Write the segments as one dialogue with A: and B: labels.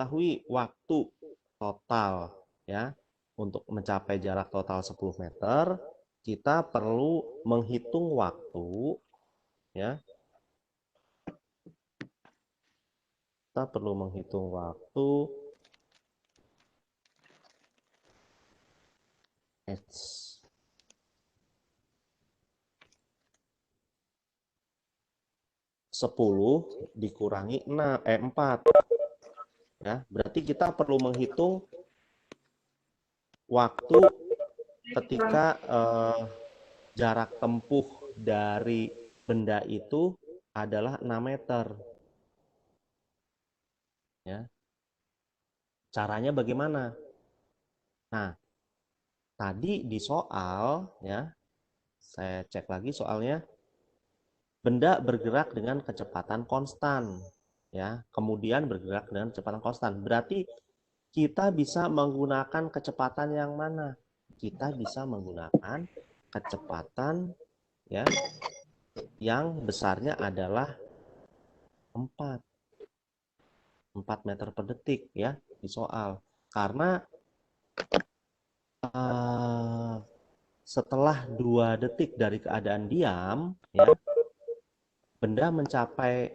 A: mengetahui waktu total ya untuk mencapai jarak total 10 meter, kita perlu menghitung waktu ya. Kita perlu menghitung waktu X 10 dikurangi 4 ya. Berarti kita perlu menghitung waktu ketika jarak tempuh dari benda itu adalah 6 meter. Ya. Caranya bagaimana? Nah, tadi di soal ya, saya cek lagi soalnya, benda bergerak dengan kecepatan konstan ya, kemudian bergerak dengan kecepatan konstan. Berarti kita bisa menggunakan kecepatan yang mana? Kita bisa menggunakan kecepatan ya yang besarnya adalah 4 meter per detik ya di soal. Karena setelah 2 detik dari keadaan diam ya, benda mencapai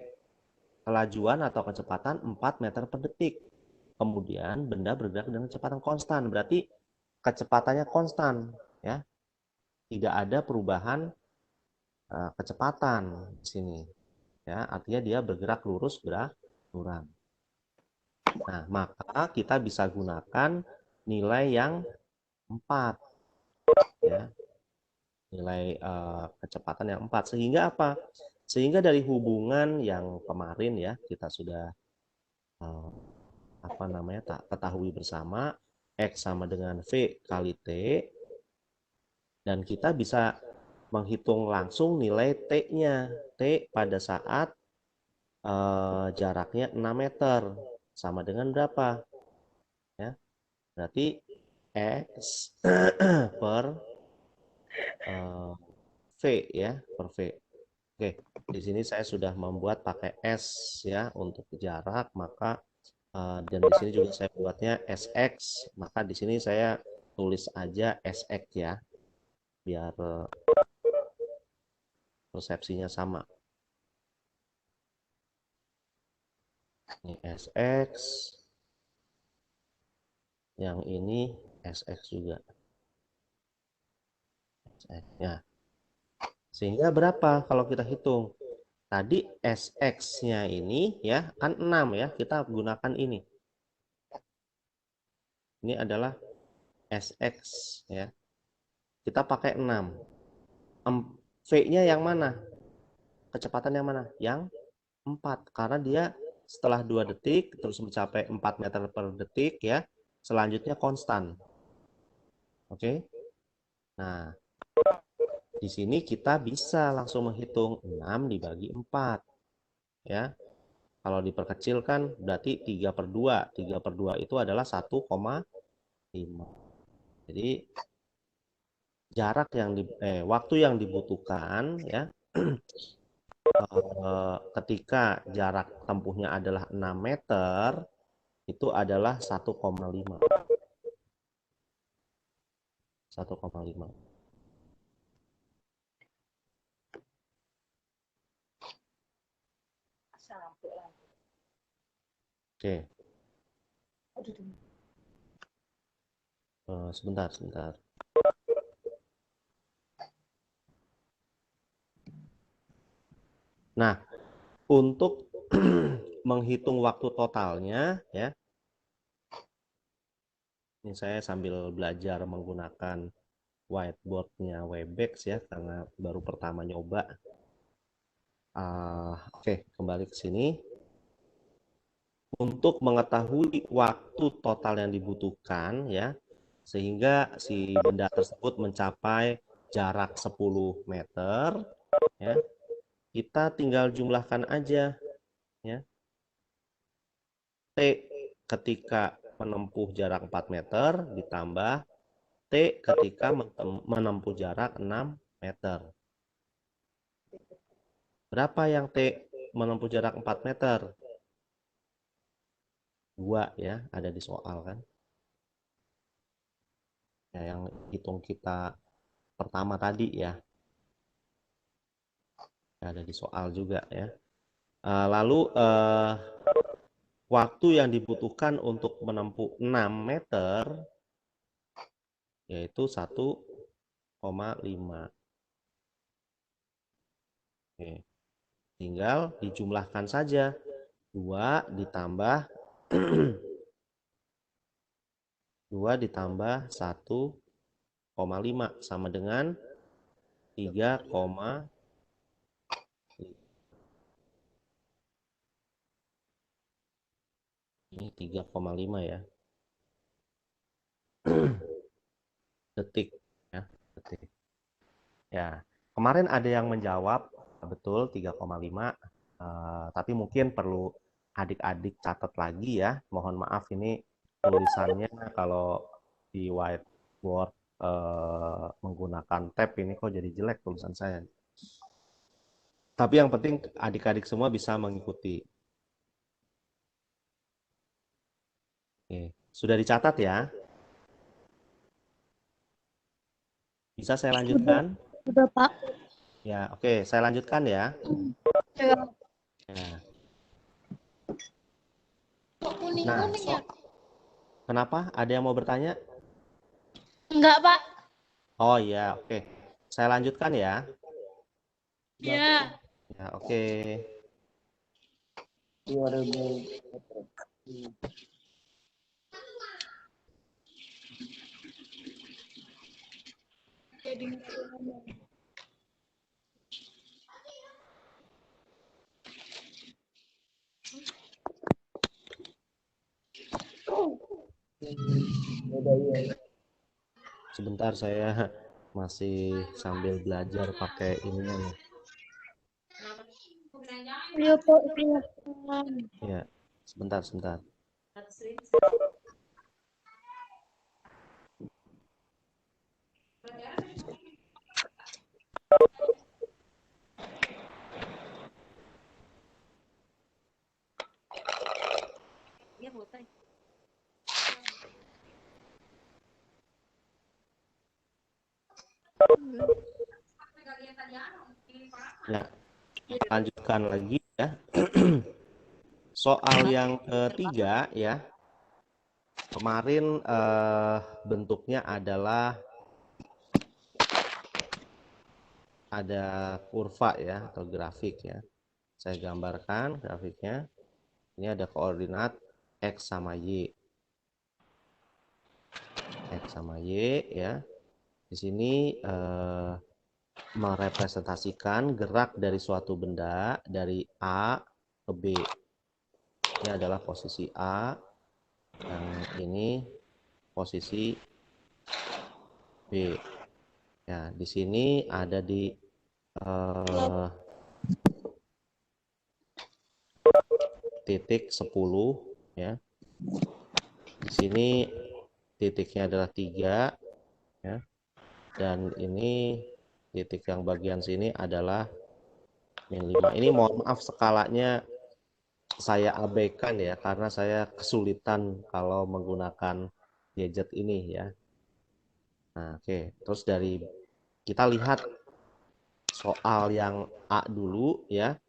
A: kelajuan atau kecepatan 4 meter per detik. Kemudian benda bergerak dengan kecepatan konstan. Berarti kecepatannya konstan ya. Tidak ada perubahan kecepatan di sini. Ya, artinya dia bergerak lurus berkurang. Nah, maka kita bisa gunakan nilai yang 4 ya. Nilai kecepatan yang 4 sehingga apa? Sehingga dari hubungan yang kemarin ya kita sudah ketahui bersama, X sama dengan V kali T, dan kita bisa menghitung langsung nilai T-nya. T pada saat jaraknya 6 meter sama dengan berapa? Ya, berarti X per V ya, per V. Oke, di sini saya sudah membuat pakai S ya untuk jarak, maka dan di sini juga saya buatnya SX, maka di sini saya tulis aja SX ya, biar persepsinya sama. Ini SX, yang ini SX juga. SX. Ya. Sehingga berapa kalau kita hitung? Tadi SX-nya ini ya kan 6 ya, kita gunakan ini. Ini adalah SX ya. Kita pakai 6. V-nya yang mana? Kecepatan yang mana? Yang 4. Karena dia setelah 2 detik terus mencapai 4 meter per detik ya. Selanjutnya konstan. Oke. Nah, di sini kita bisa langsung menghitung 6 dibagi 4 ya. Kalau diperkecil kan berarti 3 per 2. 3 per 2 itu adalah 1,5. Jadi jarak yang waktu yang dibutuhkan ya ketika jarak tempuhnya adalah 6 meter itu adalah 1,5. 1,5. Oke. Sebentar. Nah, untuk menghitung waktu totalnya ya, ini saya sambil belajar menggunakan whiteboardnya Webex ya, karena baru pertama nyoba. Oke, kembali ke sini. Untuk mengetahui waktu total yang dibutuhkan ya, sehingga si benda tersebut mencapai jarak 10 meter ya, kita tinggal jumlahkan aja ya. T ketika menempuh jarak 4 meter ditambah T ketika menempuh jarak 6 meter. Berapa yang T menempuh jarak 4 meter? 2 ya, ada di soal kan. Ya, yang hitung kita pertama tadi ya. Ada di soal juga ya. Lalu waktu yang dibutuhkan untuk menempuh 6 meter yaitu 1,5. Oke. Tinggal dijumlahkan saja. 2 ditambah 2 ditambah 1,5 sama dengan 3, ini 3,5 ya. Detik ya, detik. Ya, kemarin ada yang menjawab betul 3,5, tapi mungkin perlu adik-adik catat lagi ya. Mohon maaf ini tulisannya kalau di whiteboard menggunakan tab ini kok jadi jelek tulisan saya. Tapi yang penting adik-adik semua bisa mengikuti. Oke, sudah dicatat ya? Bisa saya lanjutkan?
B: Udah, Pak.
A: Ya, oke, saya lanjutkan ya.
B: Ya.
A: Nah,
B: Kok kuning
A: nah
B: ya?
A: kenapa? Ada yang mau bertanya?
B: Enggak, Pak.
A: Oh iya, oke. Saya lanjutkan ya.
B: Ya.
A: Ya, oke.
B: Jadi
A: Sebentar saya masih sambil belajar pakai ininya nih.
B: Iya, Pak. Iya.
A: Ya, sebentar, sebentar. Ya, lanjutkan lagi ya. Soal yang ketiga ya. Kemarin bentuknya adalah ada kurva ya atau grafik ya. Saya gambarkan grafiknya. Ini ada koordinat X sama Y. X sama Y ya. Di sini merepresentasikan gerak dari suatu benda dari A ke B. Ini adalah posisi A, yang ini posisi B. Ya, di sini ada di titik 10 ya. Di sini titiknya adalah 3 ya. Dan ini titik yang bagian sini adalah min 5. Ini mohon maaf skalanya saya abaikan ya karena saya kesulitan kalau menggunakan gadget ini ya. Nah, oke. Terus dari kita lihat soal yang A dulu ya.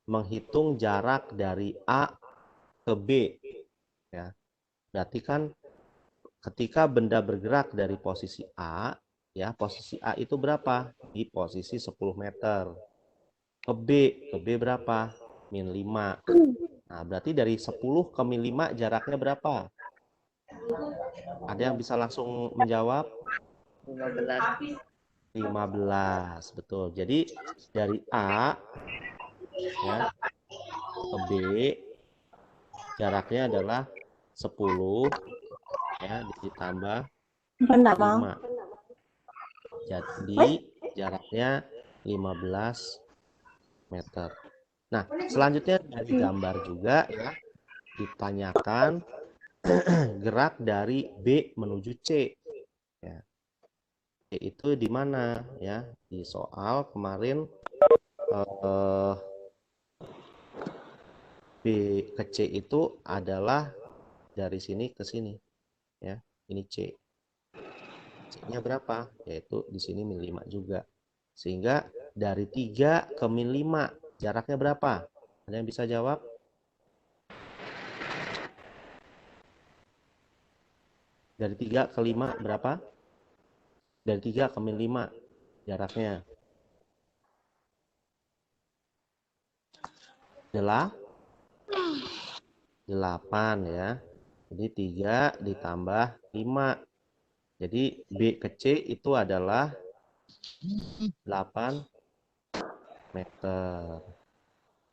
A: Menghitung jarak dari A ke B ya. Berarti kan ketika benda bergerak dari posisi A ya, posisi A itu berapa? Di posisi 10 meter. Ke B berapa? Min 5. Nah, berarti dari 10 ke min 5 jaraknya berapa? Ada yang bisa langsung menjawab? 15, betul. Jadi dari A ya ke B jaraknya adalah 10 ya ditambah 5. Jadi jaraknya 15 meter. Nah, selanjutnya dari gambar juga ya ditanyakan gerak dari B menuju C ya. C itu di mana ya? Di soal kemarin B ke C itu adalah dari sini ke sini ya. Ini C. C-nya berapa? Yaitu di sini min 5 juga. Sehingga dari 3 ke min 5 jaraknya berapa? Ada yang bisa jawab? Dari 3 ke 5 berapa? Dari 3 ke min 5 jaraknya. 8 ya. Jadi 3 ditambah 5. Jadi B ke C itu adalah 8 meter.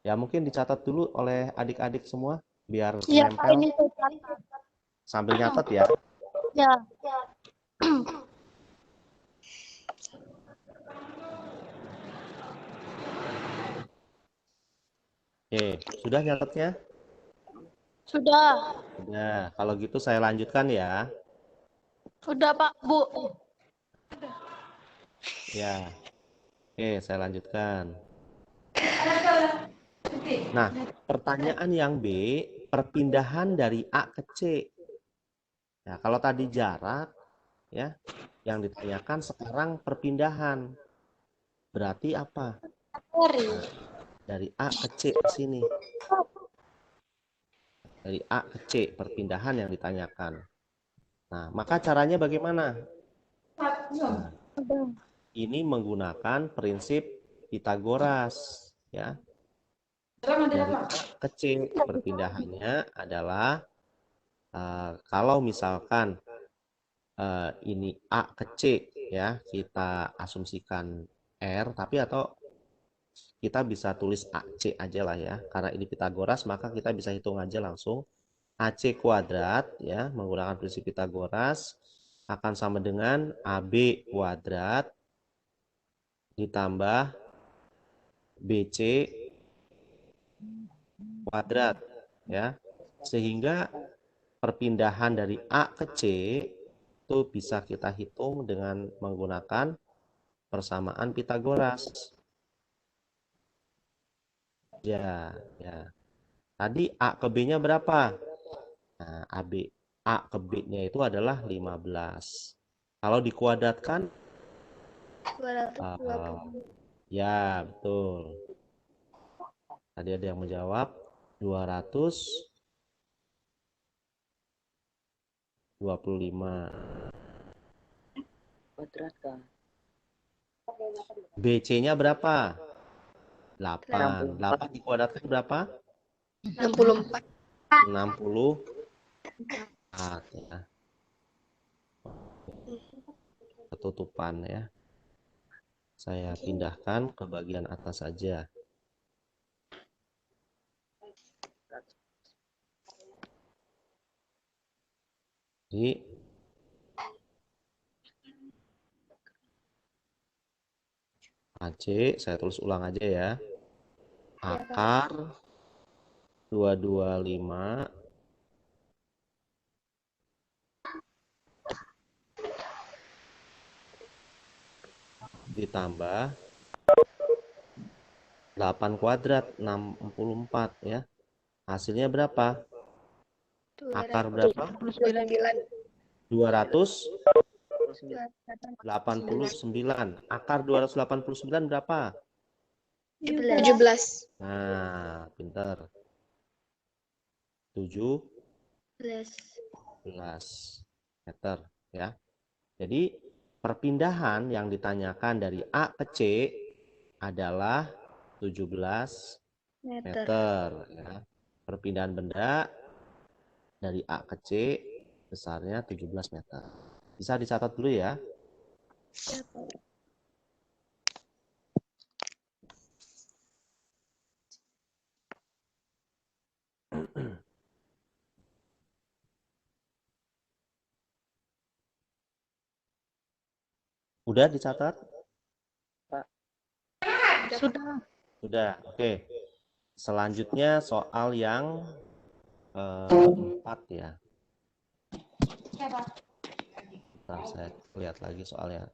A: Ya mungkin dicatat dulu oleh adik-adik semua biar
B: Iya, Pak,
A: nempel
B: ini saya catat.
A: sambil nyatet ya.
B: Ya.
A: Oke, sudah nyatetnya?
B: Sudah.
A: Sudah. Kalau gitu saya lanjutkan ya.
B: Sudah, Pak, Bu.
A: Ya. Oke, saya lanjutkan. Nah, pertanyaan yang B, perpindahan dari A ke C. Ya, kalau tadi jarak, ya, yang ditanyakan sekarang perpindahan. Berarti apa? Nah, dari A ke C ke sini. Dari A ke C, perpindahan yang ditanyakan. Nah, maka caranya bagaimana? Nah, ini menggunakan prinsip Pitagoras, ya. Dari A ke C, perpindahannya adalah kalau misalkan ini A ke C ya, kita asumsikan R, tapi atau kita bisa tulis AC aja lah ya, karena ini Pitagoras maka kita bisa hitung aja langsung. AC kuadrat ya, menggunakan prinsip Pitagoras akan sama dengan AB kuadrat ditambah BC kuadrat ya, sehingga perpindahan dari A ke C itu bisa kita hitung dengan menggunakan persamaan Pitagoras. Ya, ya. Tadi A ke B-nya berapa? Nah, A ke B-nya itu adalah 15. Kalau dikuadratkan,
B: 220.
A: ya betul. Tadi ada yang menjawab 225. BC-nya berapa? 8. 8 dikuadratkan berapa?
B: 64.
A: 64 ya. Ketutupan ya. Saya pindahkan ke bagian atas saja. Jadi AC saya tulis ulang aja ya. Akar 225 ditambah 8 kuadrat 64 ya. Hasilnya berapa? Akar berapa? 289. Akar 289 berapa?
B: 17.
A: Nah, pinter. 17 meter ya. Jadi perpindahan yang ditanyakan dari A ke C adalah 17 meter ya. Perpindahan benda dari A ke C besarnya 17 meter. Bisa dicatat dulu ya. Udah dicatat?
B: Sudah.
A: Sudah. Oke. Selanjutnya soal yang keempat ya. Bentar, saya lihat lagi soalnya.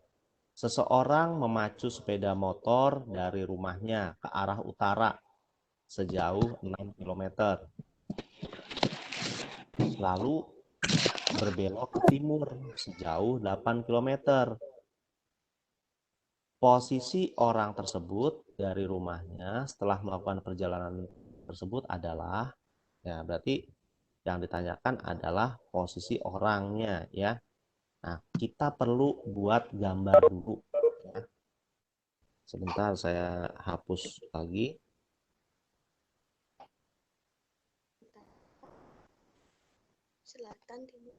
A: Seseorang memacu sepeda motor dari rumahnya ke arah utara sejauh 6 km. lalu berbelok ke timur sejauh 8 km. Posisi orang tersebut dari rumahnya setelah melakukan perjalanan tersebut adalah, ya berarti yang ditanyakan adalah posisi orangnya ya. Nah, kita perlu buat gambar dulu ya. Sebentar saya hapus lagi.
B: Selatan timur.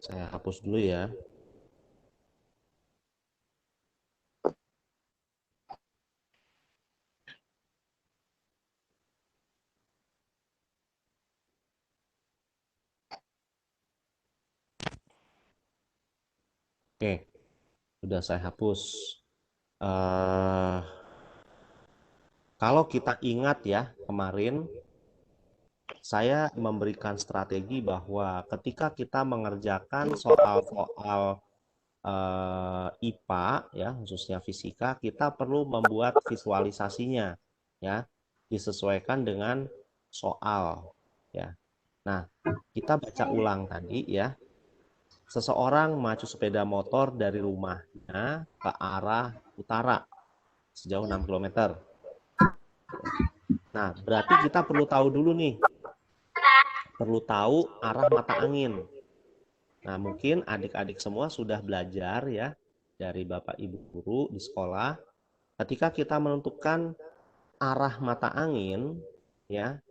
A: Saya hapus dulu ya. Oke, sudah saya hapus. Kalau kita ingat ya, kemarin saya memberikan strategi bahwa ketika kita mengerjakan soal-soal IPA ya, khususnya fisika, kita perlu membuat visualisasinya ya, disesuaikan dengan soal ya. Nah, kita baca ulang tadi ya. Seseorang maju sepeda motor dari rumahnya ke arah utara sejauh 6 km. Nah, berarti kita perlu tahu dulu nih, perlu tahu arah mata angin. Nah, mungkin adik-adik semua sudah belajar ya dari Bapak Ibu guru di sekolah. Ketika kita menentukan arah mata angin, ya,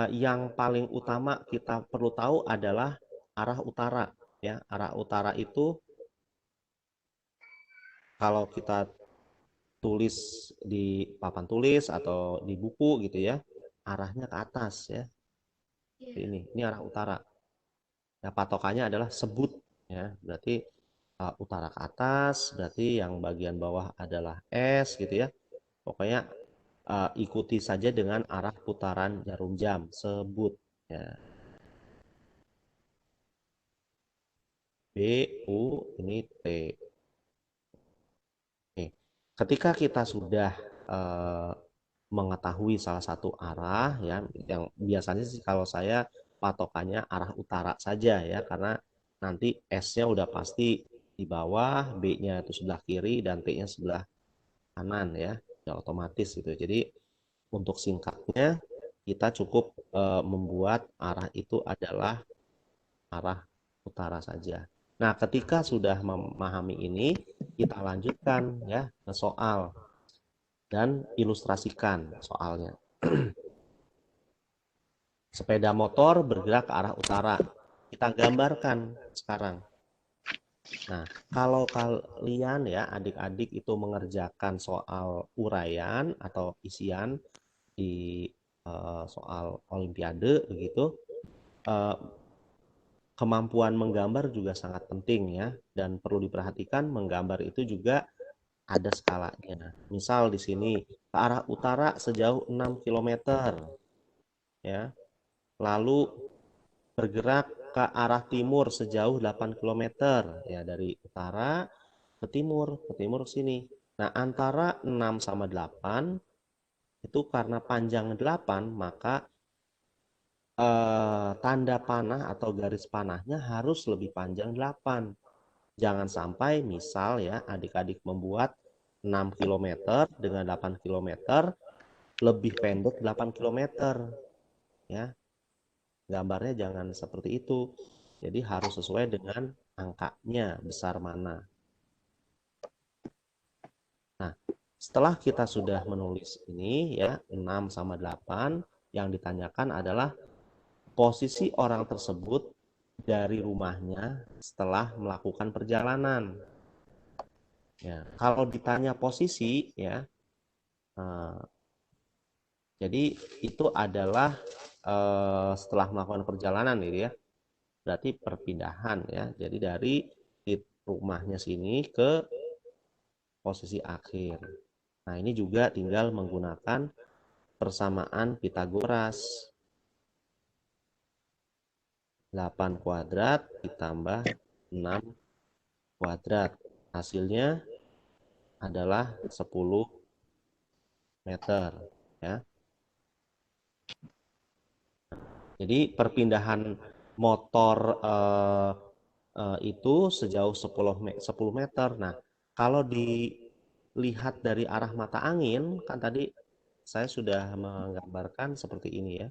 A: yang paling utama kita perlu tahu adalah arah utara. Ya, arah utara itu kalau kita tulis di papan tulis atau di buku gitu ya, arahnya ke atas ya. Ini arah utara. Nah, patokannya adalah sebut ya. Berarti utara ke atas, berarti yang bagian bawah adalah S gitu ya. Pokoknya ikuti saja dengan arah putaran jarum jam, sebut ya. B U ini T. Oke. Ketika kita sudah mengetahui salah satu arah ya, yang biasanya sih kalau saya patokannya arah utara saja ya, karena nanti S-nya udah pasti di bawah, B-nya itu sebelah kiri dan T-nya sebelah kanan ya, ya otomatis gitu. Jadi untuk singkatnya kita cukup membuat arah itu adalah arah utara saja. Nah, ketika sudah memahami ini, kita lanjutkan ya ke soal dan ilustrasikan soalnya. Sepeda motor bergerak ke arah utara. Kita gambarkan sekarang. Nah, kalau kalian ya adik-adik itu mengerjakan soal uraian atau isian di soal olimpiade begitu, kemampuan menggambar juga sangat penting ya, dan perlu diperhatikan menggambar itu juga ada skalanya. Misal di sini ke arah utara sejauh 6 km ya. Lalu bergerak ke arah timur sejauh 8 km ya, dari utara ke timur ke sini. Nah, antara 6 sama 8 itu karena panjang 8, maka tanda panah atau garis panahnya harus lebih panjang 8. Jangan sampai misal ya adik-adik membuat 6 km dengan 8 km, lebih pendek 8 km ya. Gambarnya jangan seperti itu. Jadi harus sesuai dengan angkanya besar mana. Nah, setelah kita sudah menulis ini ya 6 sama 8, yang ditanyakan adalah posisi orang tersebut dari rumahnya setelah melakukan perjalanan. Ya, kalau ditanya posisi ya, jadi itu adalah setelah melakukan perjalanan gitu ya. Berarti perpindahan ya. Jadi dari rumahnya sini ke posisi akhir. Nah, ini juga tinggal menggunakan persamaan Pitagoras. 8 kuadrat ditambah 6 kuadrat. Hasilnya adalah 10 meter ya. Jadi perpindahan motor itu sejauh 10 meter. Nah, kalau dilihat dari arah mata angin, kan tadi saya sudah menggambarkan seperti ini ya.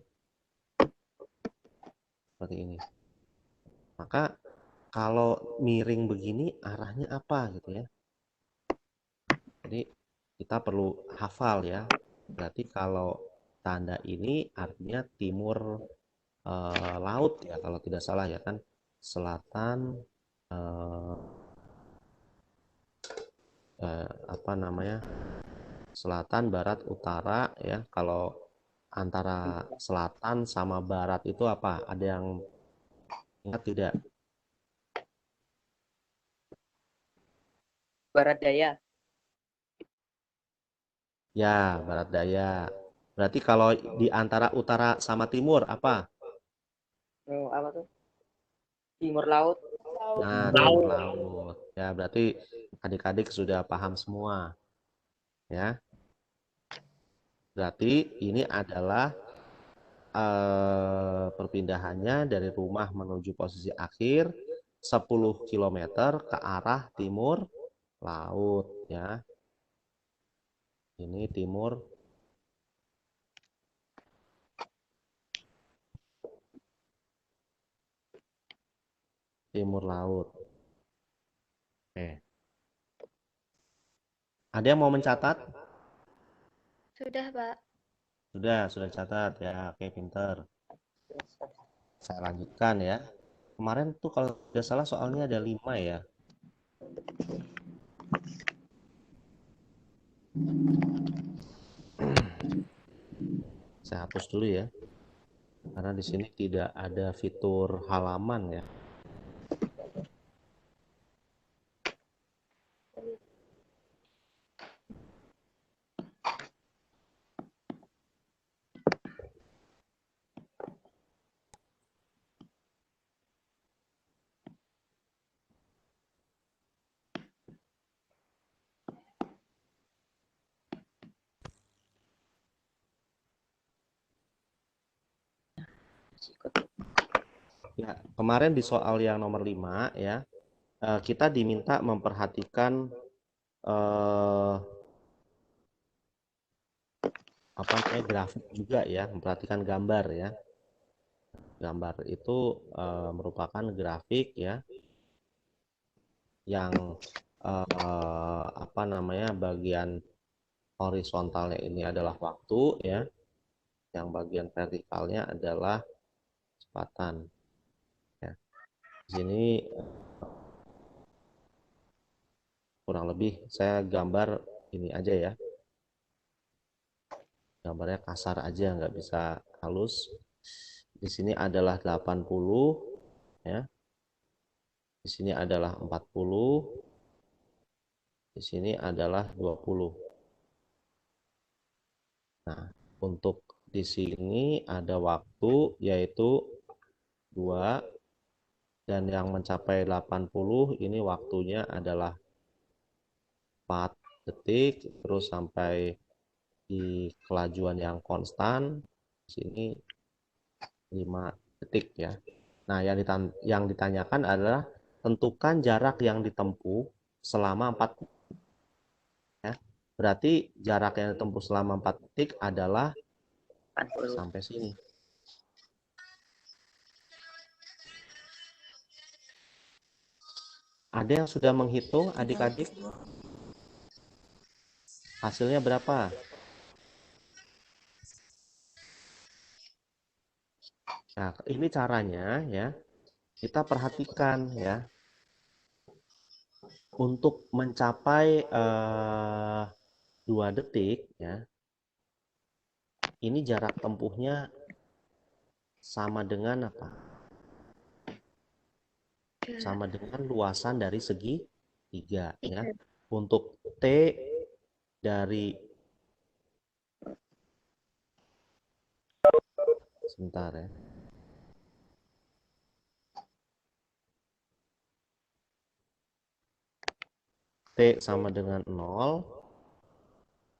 A: Seperti ini. Maka kalau miring begini arahnya apa gitu ya. Jadi kita perlu hafal ya. Berarti kalau tanda ini artinya timur laut ya kalau tidak salah ya kan. Selatan apa namanya? Selatan, barat, utara ya. Kalau antara selatan sama barat itu apa? Ada yang ingat tidak?
C: Barat daya.
A: Ya, barat daya. Berarti kalau di antara utara sama timur apa?
C: Oh, apa tuh? Timur laut.
A: Nah, timur laut. Ya, berarti adik-adik sudah paham semua. Ya, berarti ini adalah perpindahannya dari rumah menuju posisi akhir 10 kilometer ke arah timur laut ya. Ini timur laut. Oke. Ada yang mau mencatat?
B: Sudah, Pak.
A: Sudah catat ya. Oke, pinter. Saya lanjutkan ya. Kemarin tuh kalau tidak salah soalnya ada 5 ya. Saya hapus dulu ya. Karena di sini tidak ada fitur halaman ya. Ya, kemarin di soal yang nomor 5 ya, kita diminta memperhatikan apa namanya grafik juga ya, memperhatikan gambar ya. Gambar itu merupakan grafik ya yang apa namanya bagian horizontalnya ini adalah waktu ya, yang bagian vertikalnya adalah kecepatan. Ya. Di sini kurang lebih saya gambar ini aja ya, gambarnya kasar aja nggak bisa halus. Di sini adalah 80 ya, di sini adalah 40, di sini adalah 20. Nah, untuk di sini ada waktu yaitu 2 dan yang mencapai 80 ini waktunya adalah 4 detik terus sampai di kelajuan yang konstan di sini 5 detik ya. Nah, yang ditanyakan adalah tentukan jarak yang ditempuh selama 4 ya. Berarti jarak yang ditempuh selama 4 detik adalah
C: 40.
A: sampai sini. Ada yang sudah menghitung adik-adik? Hasilnya berapa? Nah, ini caranya ya. Kita perhatikan ya. Untuk mencapai 2 detik ya. Ini jarak tempuhnya sama dengan apa? Sama dengan luasan dari segi 3 ya. Untuk T dari sebentar ya. T sama dengan 0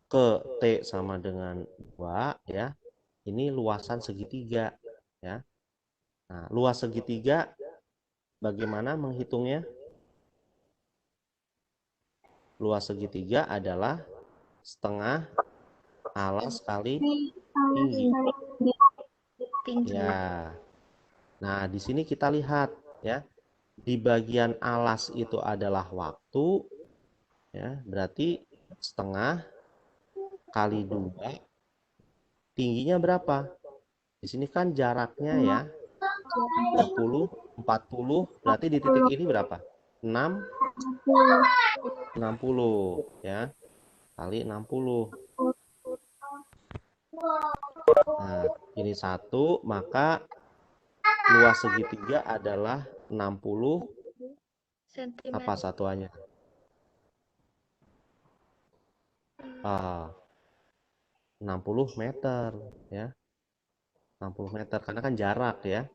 A: ke T sama dengan 2 ya. Ini luasan segitiga ya. Nah, luas segitiga bagaimana menghitungnya? Luas segitiga adalah setengah alas kali tinggi.
B: Tinggi.
A: Ya. Nah, di sini kita lihat ya. Di bagian alas itu adalah waktu ya, berarti setengah kali 2 tingginya berapa? Di sini kan jaraknya ya 40 berarti di titik ini berapa? 60 ya, kali 60. Nah, ini 1, maka luas segitiga adalah 60 apa
B: Sentimeter.
A: satuannya? Ah, 60 meter ya. 60 meter karena kan jarak ya.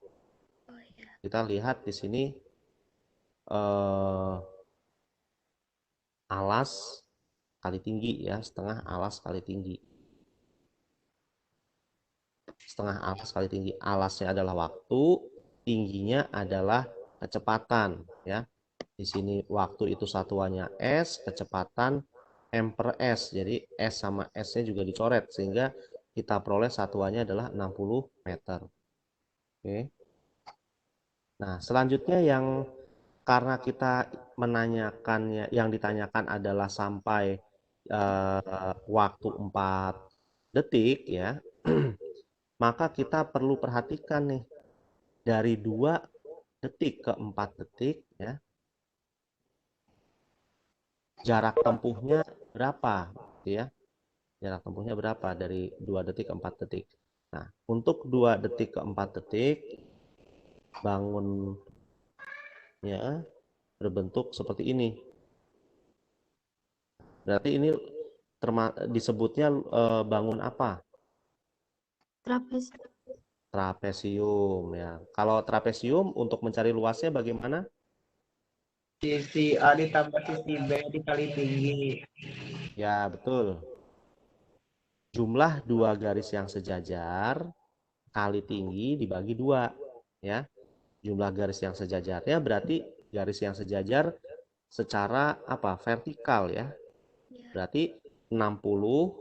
B: Oh ya.
A: Kita lihat di sini eh, alas kali tinggi ya, setengah alas kali tinggi. Setengah alas kali tinggi. Alasnya adalah waktu, tingginya adalah kecepatan ya. Di sini waktu itu satuannya S, kecepatan M per S. Jadi S sama S-nya juga dicoret sehingga kita peroleh satuannya adalah 60 meter. Oke. Nah, selanjutnya yang karena kita menanyakannya, yang ditanyakan adalah sampai waktu 4 detik ya, maka kita perlu perhatikan nih dari 2 detik ke 4 detik ya, jarak tempuhnya berapa gitu ya. Jarak tempuhnya berapa dari 2 detik ke 4 detik. Nah, untuk 2 detik ke 4 detik bangunnya berbentuk seperti ini. Berarti ini disebutnya bangun apa?
D: Trapez.
A: Trapesium ya. Kalau trapesium untuk mencari luasnya bagaimana?
E: Sisi A ditambah sisi B dikali tinggi.
A: Ya, betul. Jumlah 2 garis yang sejajar kali tinggi dibagi 2 ya. Jumlah garis yang sejajarnya berarti garis yang sejajar secara apa? Vertikal ya.
B: Ya.
A: Berarti 60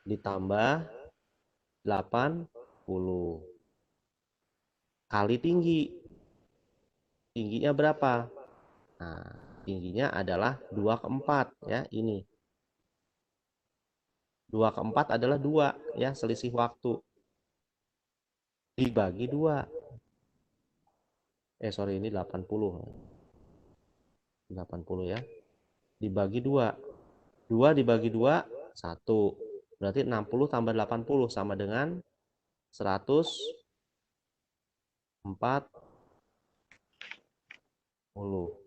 A: ditambah 80 kali tinggi. Tingginya berapa? Nah, tingginya adalah 2 ke 4 ya, ini. 2 ke 4 adalah 2 ya, selisih waktu. Dibagi 2. Sorry, ini 80. 80 ya. Dibagi 2. 2 dibagi 2, 1. Berarti 60 tambah 80 sama dengan 140.
C: 140.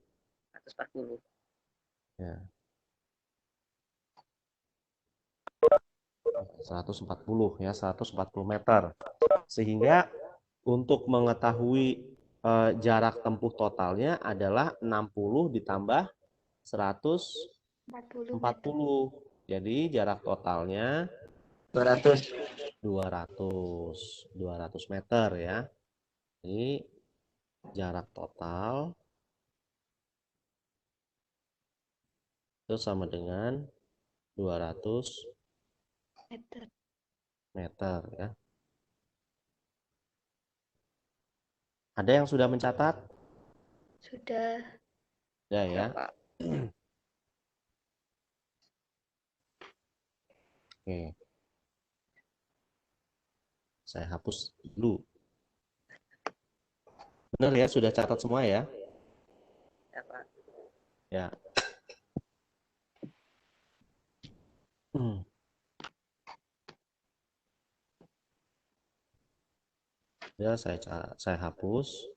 A: Ya. 140 ya, 140 meter. Sehingga untuk mengetahui jarak tempuh totalnya adalah 60 ditambah
B: 40 meter.
A: 140. Jadi jarak totalnya
E: 200.
A: 200 meter ya. Ini jarak total itu sama dengan 200
B: Meter.
A: meter ya. Ada yang sudah mencatat?
B: Sudah.
A: Sudah ya.
C: Pak.
A: Oke. Saya hapus dulu. Benar ya, sudah catat semua ya?
C: Ya, Pak.
A: Ya. Ya, saya hapus.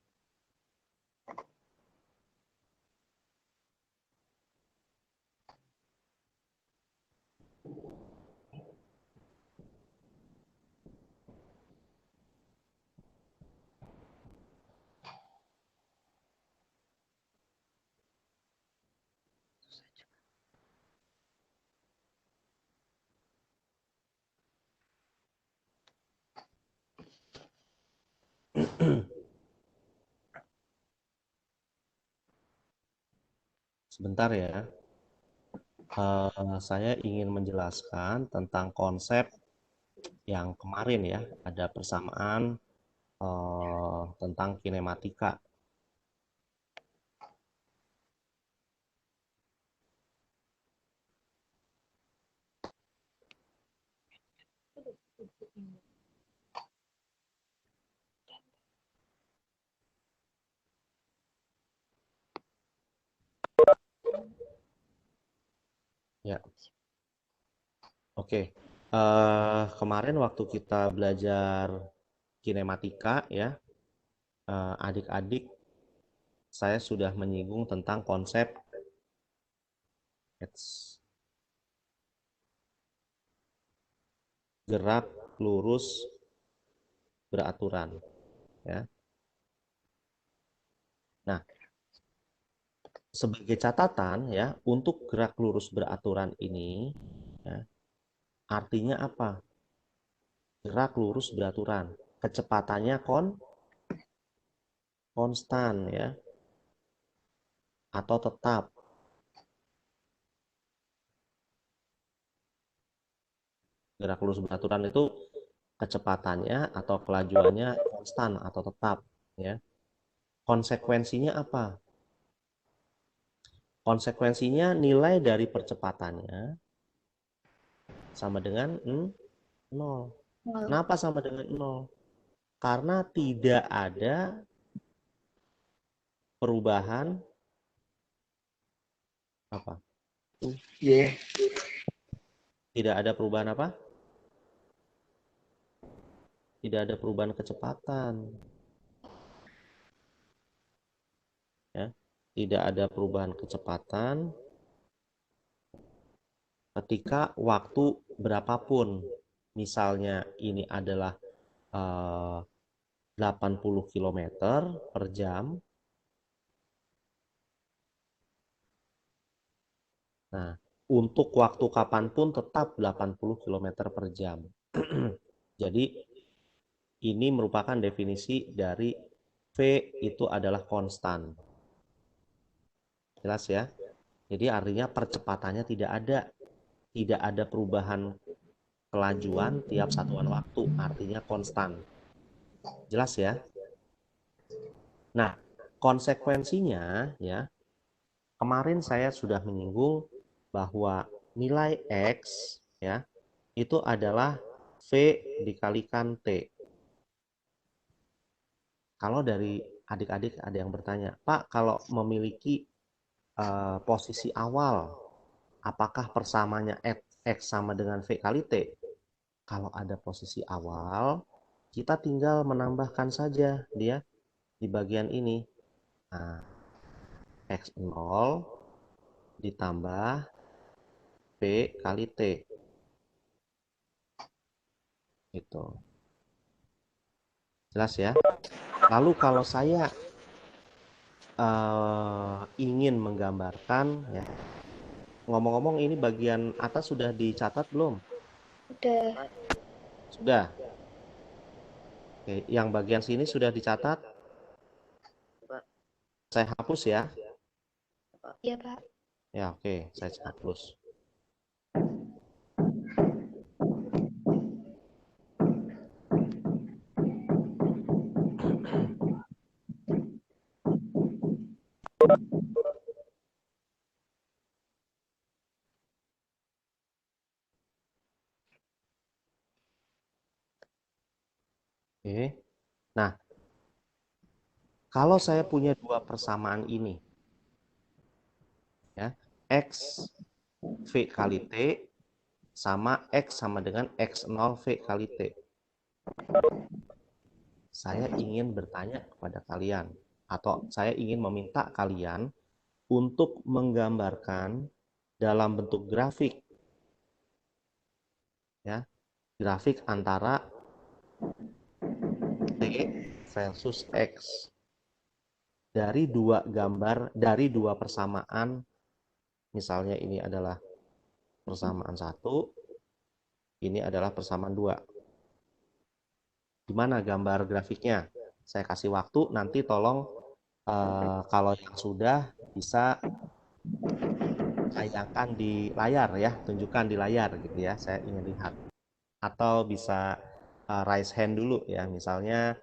A: Sebentar ya. Saya ingin menjelaskan tentang konsep yang kemarin ya, ada persamaan tentang kinematika. Ya, oke. Kemarin waktu kita belajar kinematika ya, adik-adik saya sudah menyinggung tentang konsep gerak lurus beraturan ya. Nah, sebagai catatan ya, untuk gerak lurus beraturan ini ya, artinya apa? Gerak lurus beraturan, kecepatannya konstan ya, atau tetap. Gerak lurus beraturan itu kecepatannya atau kelajuannya konstan atau tetap ya. Konsekuensinya apa? Konsekuensinya nilai dari percepatannya sama dengan 0. Kenapa sama dengan 0? Karena tidak ada perubahan apa?
E: Y.
A: Tidak ada perubahan apa? Tidak ada perubahan kecepatan. Ya. Tidak ada perubahan kecepatan ketika waktu berapapun. Misalnya ini adalah 80 km per jam. Nah, untuk waktu kapanpun tetap 80 km per jam. Jadi ini merupakan definisi dari V itu adalah konstan. Jelas ya? Jadi artinya percepatannya tidak ada. Tidak ada perubahan kelajuan tiap satuan waktu. Artinya konstan. Jelas ya? Nah, konsekuensinya ya, kemarin saya sudah menyinggung bahwa nilai X ya, itu adalah V dikalikan T. Kalau dari adik-adik ada yang bertanya, Pak, kalau memiliki posisi awal, apakah persamanya X sama dengan V kali T? Kalau ada posisi awal, kita tinggal menambahkan saja dia di bagian ini. Nah, X0 ditambah V kali T. Itu. Jelas ya? Lalu kalau saya ingin menggambarkan ya, ngomong-ngomong ini bagian atas sudah dicatat belum?
B: Udah.
A: Sudah. Oke, yang bagian sini sudah dicatat. Saya hapus ya.
B: Iya, Pak.
A: Ya, oke, saya hapus. Oke. Nah, kalau saya punya dua persamaan ini, ya, X V kali T sama X sama dengan X0 V kali T. Saya ingin bertanya kepada kalian, atau saya ingin meminta kalian untuk menggambarkan dalam bentuk grafik, ya, grafik antara T versus X. Dari dua gambar, dari dua persamaan, misalnya ini adalah persamaan 1, ini adalah persamaan 2. Di mana gambar grafiknya? Saya kasih waktu, nanti tolong kalau yang sudah bisa tayangkan di layar ya, tunjukkan di layar gitu ya. Saya ingin lihat. Atau bisa raise hand dulu ya, misalnya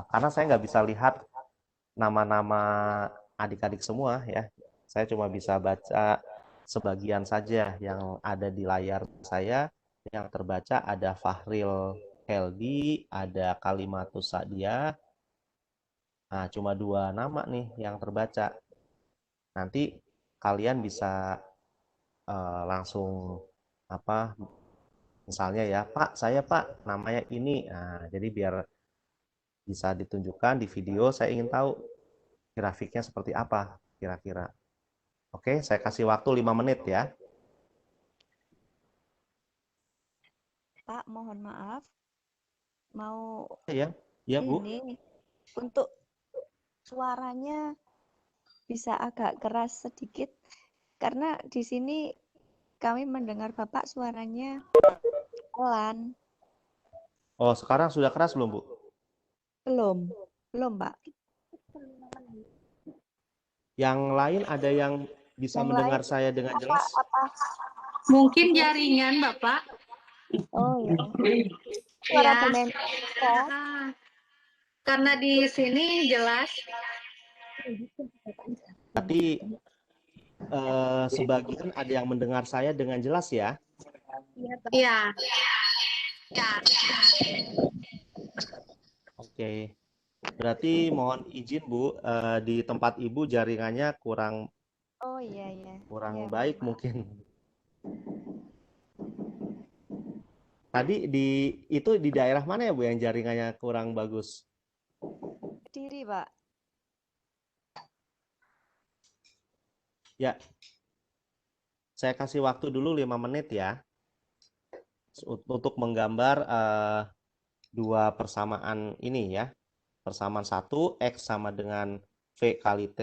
A: karena saya nggak bisa lihat nama-nama adik-adik semua ya. Saya cuma bisa baca sebagian saja yang ada di layar saya. Yang terbaca ada Fahril Heldi, ada Kalimatus Sa'diyah. Nah, cuma 2 nama nih yang terbaca. Nanti kalian bisa langsung apa misalnya ya, Pak, saya Pak, namanya ini. Nah, jadi biar bisa ditunjukkan di video, saya ingin tahu grafiknya seperti apa kira-kira. Oke, saya kasih waktu 5 menit ya.
F: Pak, mohon maaf, mau
A: Ya, ya Bu.
F: ini untuk suaranya bisa agak keras sedikit karena di sini kami mendengar Bapak suaranya pelan.
A: Oh, sekarang sudah keras belum Bu?
F: Belum, belum Pak.
A: Yang lain ada yang bisa
F: Yang
A: mendengar
F: lain
A: saya dengan jelas?
F: apa?
D: Mungkin jaringan, Bapak.
F: Oh iya. Suara
D: Ya.
F: Bu Neni.
D: Ah, karena di sini jelas.
A: Tapi sebagian ada yang mendengar saya dengan jelas ya.
D: Ya.
A: Oke. Berarti mohon izin Bu, di tempat Ibu jaringannya kurang
F: Oh iya iya.
A: kurang
F: Iya,
A: baik
F: mohon maaf.
A: mungkin. Tadi itu di daerah mana ya Bu yang jaringannya kurang bagus?
F: Kediri, Pak.
A: Ya, saya kasih waktu dulu 5 menit ya untuk menggambar 2 persamaan ini ya. Persamaan 1, X sama dengan V kali T.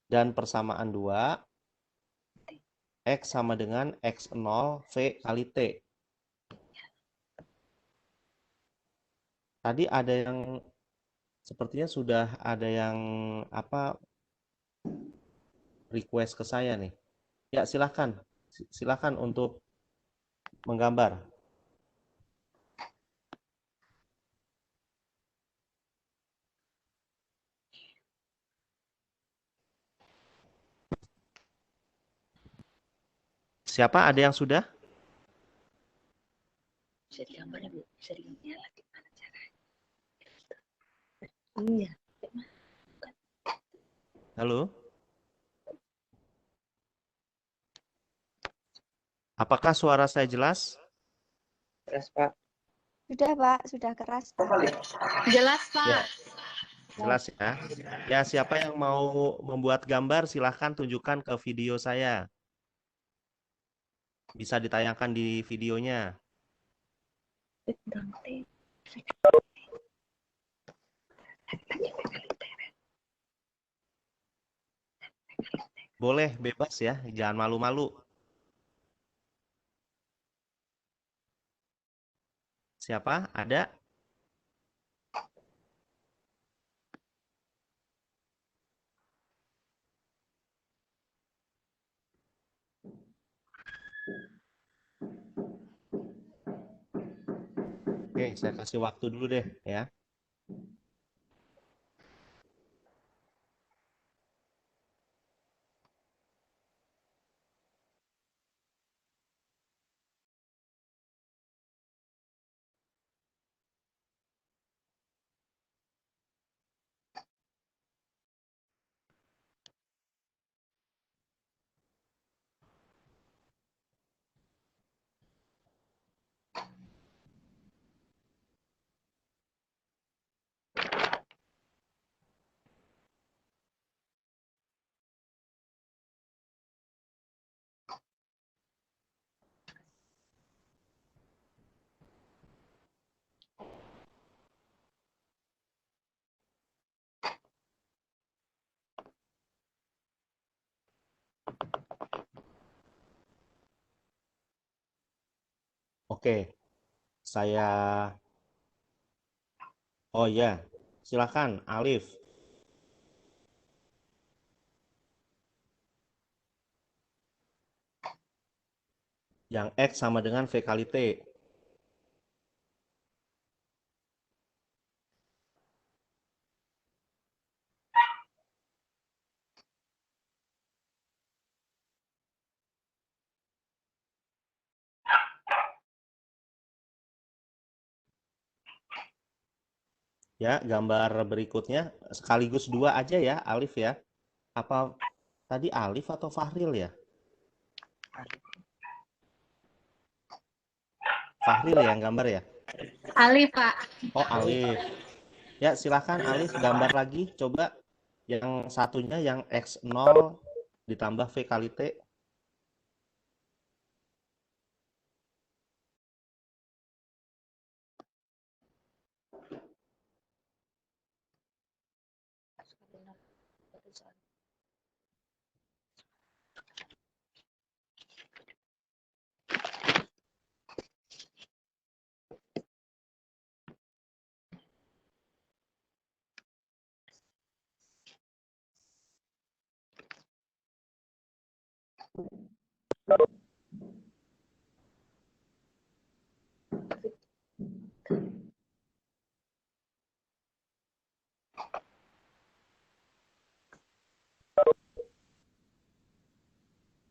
A: Dan persamaan 2, X sama dengan X0 V kali T. Tadi ada yang sepertinya sudah ada yang request ke saya nih. Ya, silakan. Silakan untuk menggambar. Siapa? Ada yang sudah?
C: Bisa digambar ya Bu, bisa digambar ya, gimana caranya? Iya.
A: Halo? Apakah suara saya jelas?
C: Terus Pak.
F: Sudah, Pak. Sudah keras, Pak.
D: Jelas,
A: Ya,
D: Pak.
A: jelas ya. Ya, siapa yang mau membuat gambar silahkan tunjukkan ke video saya. Bisa ditayangkan di videonya. Boleh, bebas ya. Jangan malu-malu. Siapa? Ada? Oke, saya kasih waktu dulu deh ya. Oke, saya Oh ya, silakan Alif. Yang X sama dengan V kali T. Ya, gambar berikutnya sekaligus dua aja ya, Alif ya. Apa tadi Alif atau Fahril ya? Fahril ya yang gambar ya?
D: Alif, Pak.
A: Oh, Alif. Ya, silakan Alif gambar lagi. Coba yang satunya yang X0 ditambah V kali T.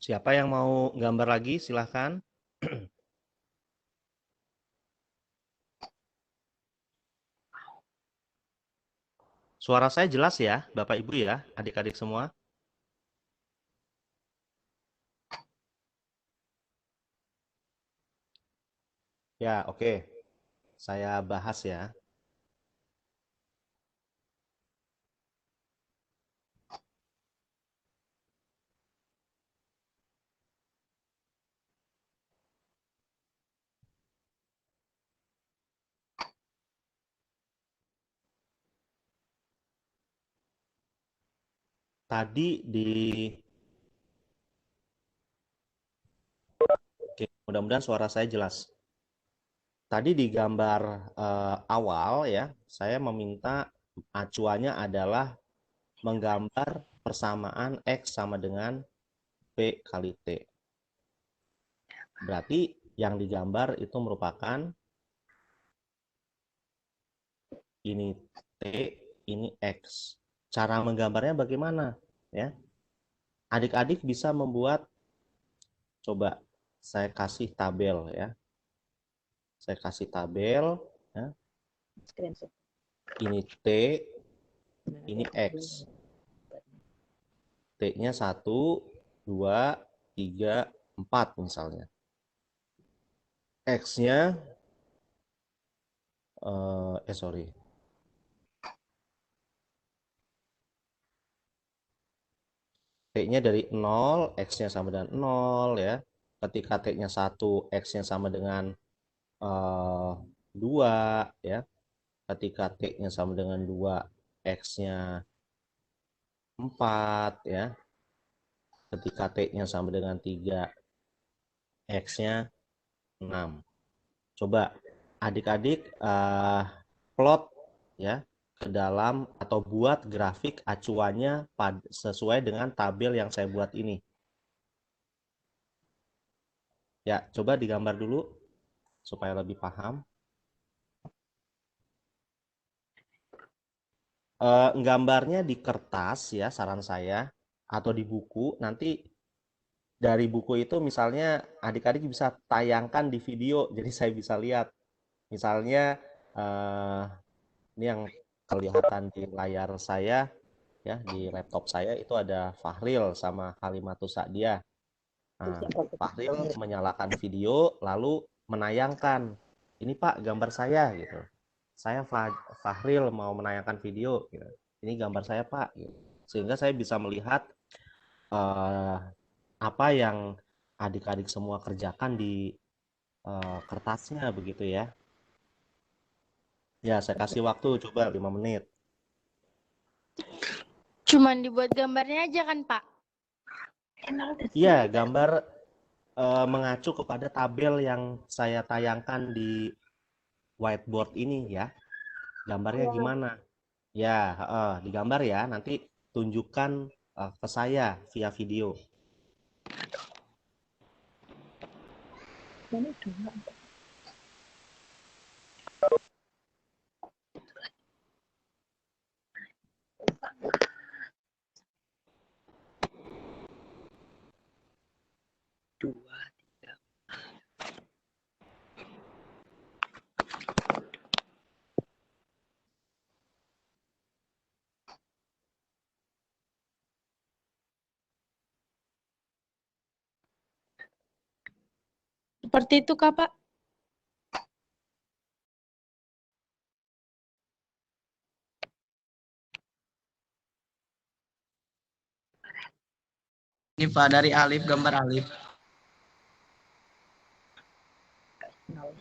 A: Siapa yang mau gambar lagi? Silahkan. Suara saya jelas ya, Bapak Ibu ya, adik-adik semua? Ya, oke. Saya bahas ya. Tadi di Oke, mudah-mudahan suara saya jelas. Tadi di gambar awal ya, saya meminta acuannya adalah menggambar persamaan X sama dengan P kali T. Berarti yang digambar itu merupakan ini T, ini X. Cara menggambarnya bagaimana? Ya, adik-adik bisa membuat, coba saya kasih tabel ya. Saya kasih tabel, ya.
C: Screenshot.
A: Ini T, ini X. T-nya 1, 2, 3, 4 misalnya. X-nya, sorry. T-nya dari 0, X-nya sama dengan 0 ya. Ketika T-nya 1, X-nya sama dengan 2 ya. Ketika T-nya sama dengan 2, X-nya 4 ya. Ketika T-nya sama dengan 3, X-nya 6. Coba adik-adik plot ya ke dalam atau buat grafik acuannya sesuai dengan tabel yang saya buat ini. Ya, coba digambar dulu supaya lebih paham. Gambarnya di kertas ya, saran saya, atau di buku. Nanti dari buku itu misalnya adik-adik bisa tayangkan di video, jadi saya bisa lihat. Misalnya ini yang kelihatan di layar saya ya, di laptop saya itu ada Fahril sama Halimatus Sa'diah. Nah, Fahril menyalakan video lalu menayangkan, ini Pak gambar saya gitu. Saya Fahril mau menayangkan video gitu. Ini gambar saya Pak gitu. Sehingga saya bisa melihat apa yang adik-adik semua kerjakan di kertasnya begitu ya. Ya, saya kasih waktu coba 5 menit.
G: Cuman dibuat gambarnya aja kan, Pak?
A: Iya, gambar mengacu kepada tabel yang saya tayangkan di whiteboard ini ya. Gambarnya gimana? Ya, digambar ya. Nanti tunjukkan ke saya via video.
C: Ini dua. Dua, tiga.
G: Seperti itu, Kak, Pak.
E: Ini Pak dari Alif, gambar Alif.
C: Nol.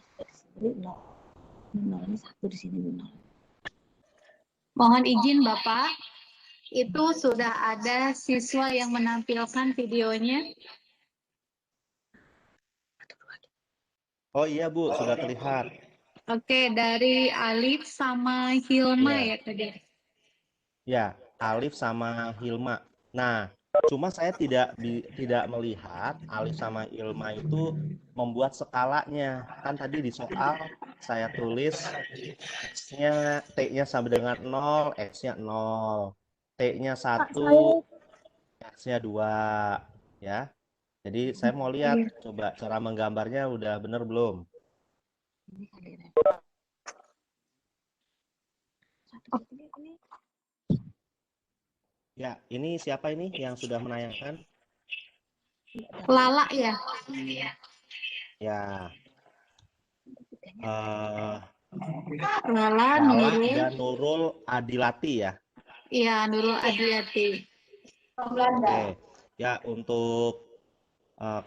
C: Ini nol. Nol ini satu di sini nol.
D: Mohon izin Bapak, itu sudah ada siswa yang menampilkan videonya.
A: Oh iya Bu, sudah terlihat.
D: Oke, dari Alif sama Hilma
A: Ya.
D: ya tadi.
A: Ya, Alif sama Hilma. Nah, cuma saya tidak melihat Alif sama Hilma itu membuat skalanya. Kan tadi di soal saya tulis X-nya T-nya sama dengan 0, X-nya 0. T-nya 1, X-nya 2, ya. Jadi saya mau lihat coba cara menggambarnya udah bener belum?
C: Ini kali ini. Ini.
A: Ya, ini siapa ini yang sudah menayangkan?
D: Lala ya.
A: Ya.
D: Lala,
A: Lala
D: Nurul.
A: dan Nurul Adilati ya.
D: Iya, Nurul Adiyati.
A: Oke. Ya, untuk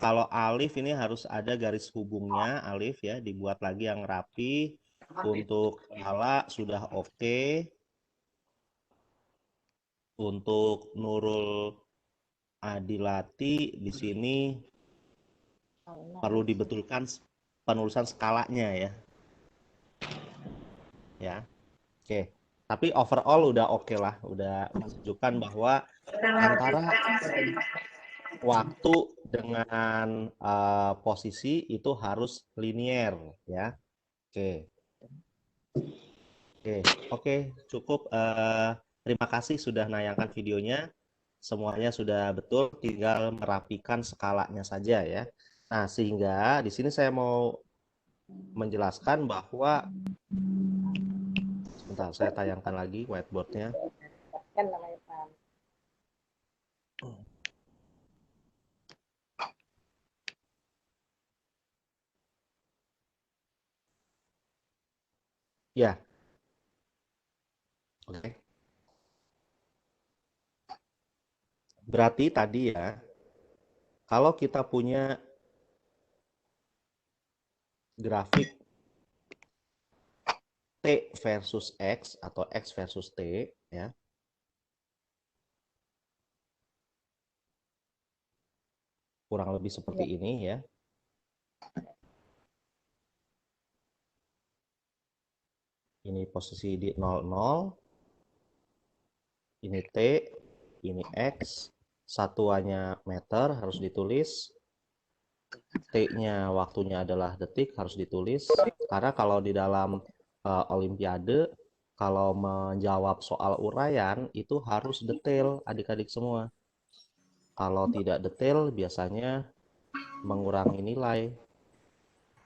A: kalau Alif ini harus ada garis hubungnya, Alif ya, dibuat lagi yang rapi. Untuk Lala sudah oke. Untuk Nurul Adilati di sini perlu dibetulkan penulisan skalanya ya. Ya. Oke. Tapi overall udah oke lah, udah menunjukkan bahwa antara waktu dengan posisi itu harus linier ya. Oke. Oke, cukup. Terima kasih sudah nayangkan videonya. Semuanya sudah betul, tinggal merapikan skalanya saja ya. Nah, sehingga di sini saya mau menjelaskan bahwa sebentar, saya tayangkan lagi whiteboardnya.
C: Kan namanya Pak.
A: Ya. Oke. Berarti tadi ya, kalau kita punya grafik T versus X atau X versus T ya. Kurang lebih seperti ini ya. Ini posisi di 00. Ini T, ini X, satuannya meter harus ditulis. T-nya waktunya adalah detik harus ditulis. Karena kalau di dalam Olimpiade, kalau menjawab soal uraian itu harus detail adik-adik semua. Kalau tidak detail biasanya mengurangi nilai.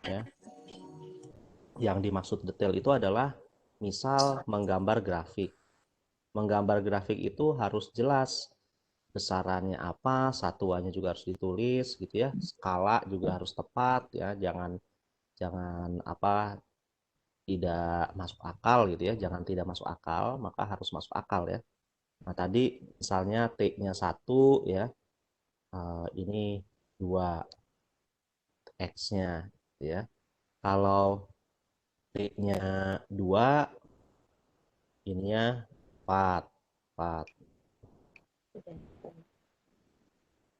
A: Ya. Yang dimaksud detail itu adalah misal menggambar grafik. Menggambar grafik itu harus jelas besarannya apa, satuannya juga harus ditulis gitu ya. Skala juga harus tepat ya, jangan apa tidak masuk akal gitu ya, jangan tidak masuk akal, maka harus masuk akal ya. Nah, tadi misalnya T-nya 1 ya. Ini 2 X-nya ya. Kalau T-nya 2 ininya 4.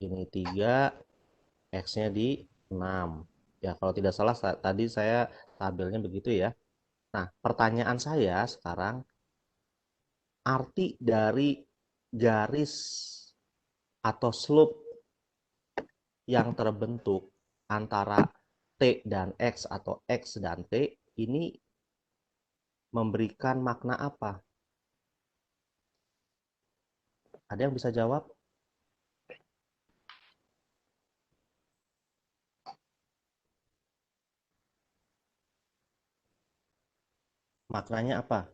A: Ini 3, X-nya di 6. Ya, kalau tidak salah tadi saya tabelnya begitu ya. Nah, pertanyaan saya sekarang, arti dari garis atau slope yang terbentuk antara T dan X atau X dan T ini memberikan makna apa? Ada yang bisa jawab? Maknanya apa?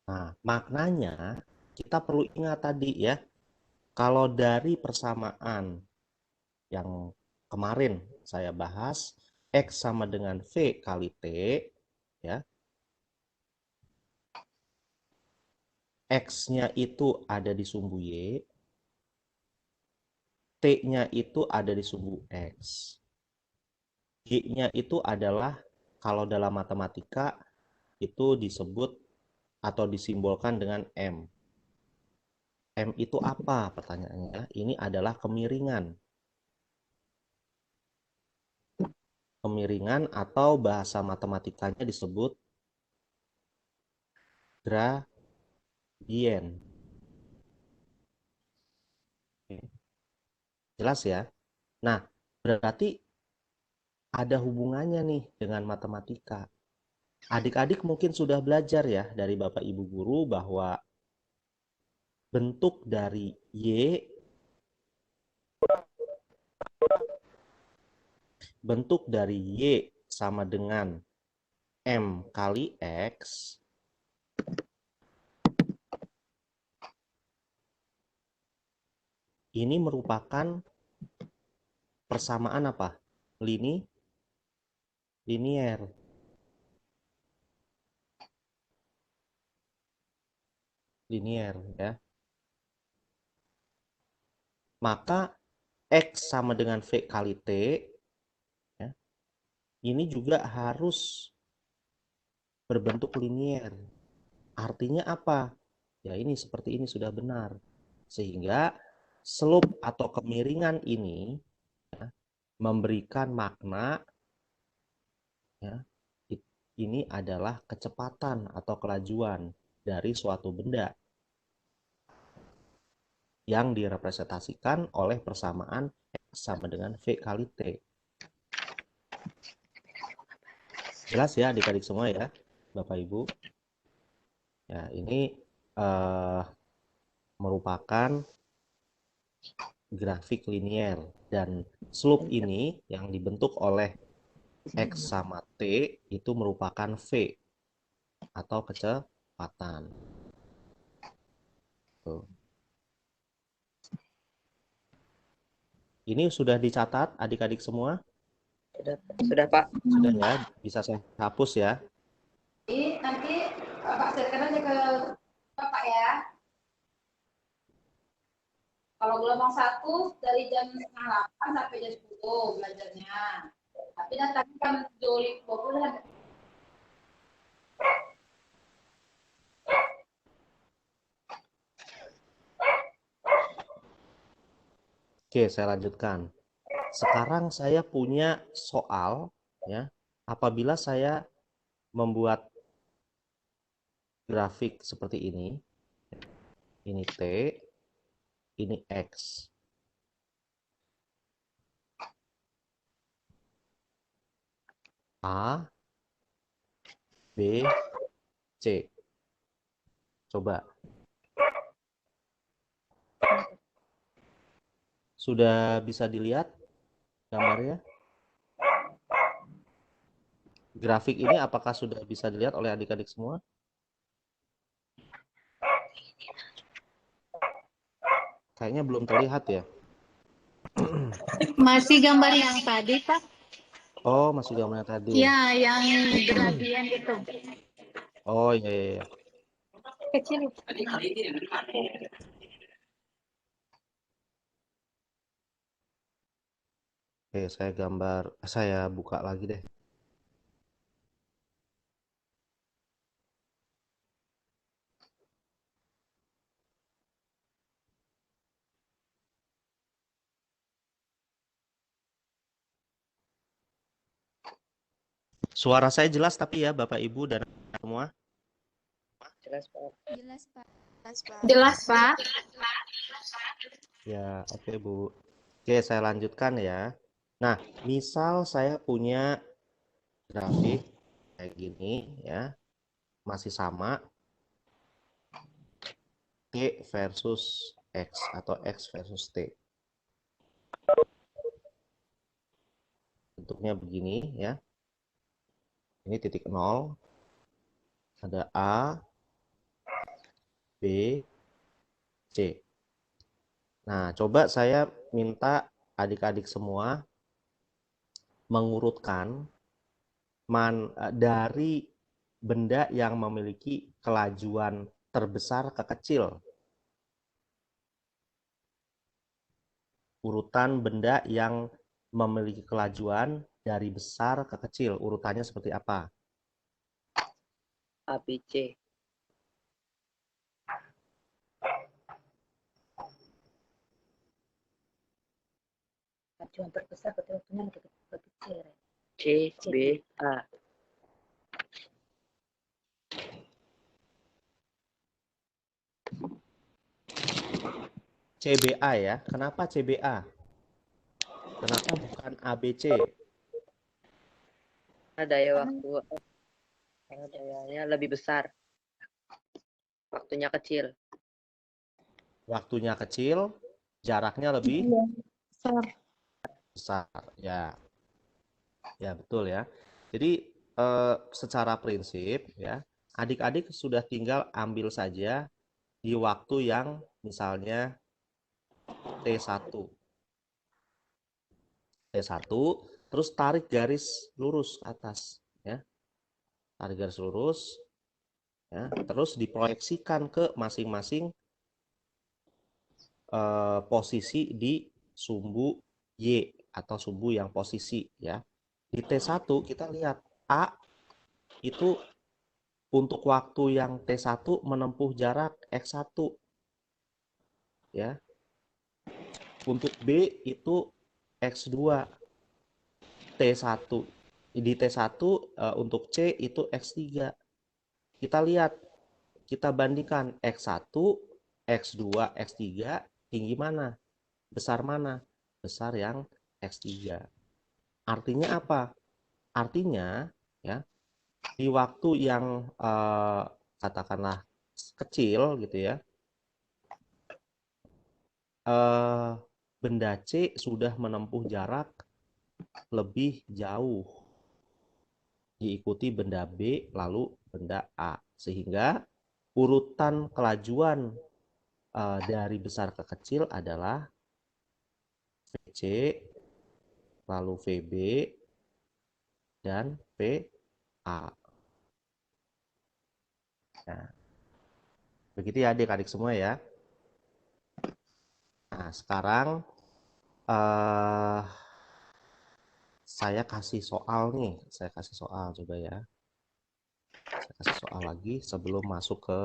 A: Nah, maknanya kita perlu ingat tadi ya, kalau dari persamaan yang kemarin saya bahas, X sama dengan V kali T, ya, X-nya itu ada di sumbu Y, T-nya itu ada di sumbu X. Y-nya itu adalah, kalau dalam matematika, itu disebut atau disimbolkan dengan M. M itu apa? Pertanyaannya, ini adalah kemiringan. Kemiringan atau bahasa matematikanya disebut gradien. Jelas ya? Nah, berarti ada hubungannya nih dengan matematika. Adik-adik mungkin sudah belajar ya dari Bapak Ibu guru bahwa bentuk dari Y sama dengan M kali X ini merupakan persamaan apa? Linier. Linier ya. Maka X sama dengan V kali T ya, ini juga harus berbentuk linier. Artinya apa? Ya ini seperti ini sudah benar. Sehingga slope atau kemiringan ini ya, memberikan makna ya, ini adalah kecepatan atau kelajuan dari suatu benda yang direpresentasikan oleh persamaan X sama dengan V kali T. Jelas ya adik-adik semua ya, Bapak Ibu? Ya, ini merupakan grafik linier dan slope ini yang dibentuk oleh X sama T itu merupakan V atau kecepatan. Tuh. Ini sudah dicatat adik-adik semua?
C: Sudah Pak.
A: Sudah ya, bisa saya hapus ya.
H: Nanti Bapak silakan aja ke Bapak ya. Kalau gelombang 1 dari jam setengah 8 sampai jam 10 belajarnya. Tapi nanti kan 7.20
A: Oke, saya lanjutkan. Sekarang saya punya soal ya. Apabila saya membuat grafik seperti ini T, ini X. A, B, C. Coba. Sudah bisa dilihat gambarnya? Grafik ini apakah sudah bisa dilihat oleh adik-adik semua? Kayaknya belum terlihat ya.
D: Masih gambar yang tadi, Pak?
A: Oh, masih gambarnya tadi.
D: Ya, yang gradien itu.
A: Oh, iya, iya.
D: Kecil.
A: Oke, saya buka lagi deh. Suara saya jelas tapi ya Bapak Ibu dan semua.
C: Jelas, Pak.
F: Jelas, Pak.
D: Jelas, Pak.
A: Ya, oke Bu. Oke, saya lanjutkan ya. Nah, misal saya punya grafik kayak gini ya, masih sama T versus X atau X versus T. Bentuknya begini ya. Ini titik 0, ada A, B, C. Nah, coba saya minta adik-adik semua mengurutkan dari benda yang memiliki kelajuan terbesar ke kecil. Urutan benda yang memiliki kelajuan dari besar ke kecil. Urutannya seperti apa?
C: A, B, C. Kelajuan terbesar berarti waktunya lebih kecil. C, B, A.
A: CBA ya. Kenapa CBA? Kenapa bukan ABC?
C: Daya waktu dayanya lebih besar. Waktunya kecil.
A: Waktunya kecil, jaraknya lebih besar. Ya, ya betul ya. Jadi secara prinsip ya, adik-adik sudah tinggal ambil saja di waktu yang misalnya T1. T1, terus tarik garis lurus ke atas ya. Tarik garis lurus ya, terus diproyeksikan ke masing-masing posisi di sumbu Y atau sumbu yang posisi ya. Di T1 kita lihat A itu untuk waktu yang T1 menempuh jarak X1 ya. Untuk B itu X2, T1. Di T1 untuk C itu X3. Kita lihat, kita bandingkan X1, X2, X3 tinggi mana? Besar mana? Besar yang X3. Artinya apa? Artinya ya, di waktu yang katakanlah kecil gitu ya, benda C sudah menempuh jarak lebih jauh, diikuti benda B lalu benda A, sehingga urutan kelajuan dari besar ke kecil adalah VC lalu VB dan VA. Nah, begitu ya adik-adik semua ya. Nah, sekarang saya kasih soal nih. Saya kasih soal coba ya. Saya kasih soal lagi sebelum masuk ke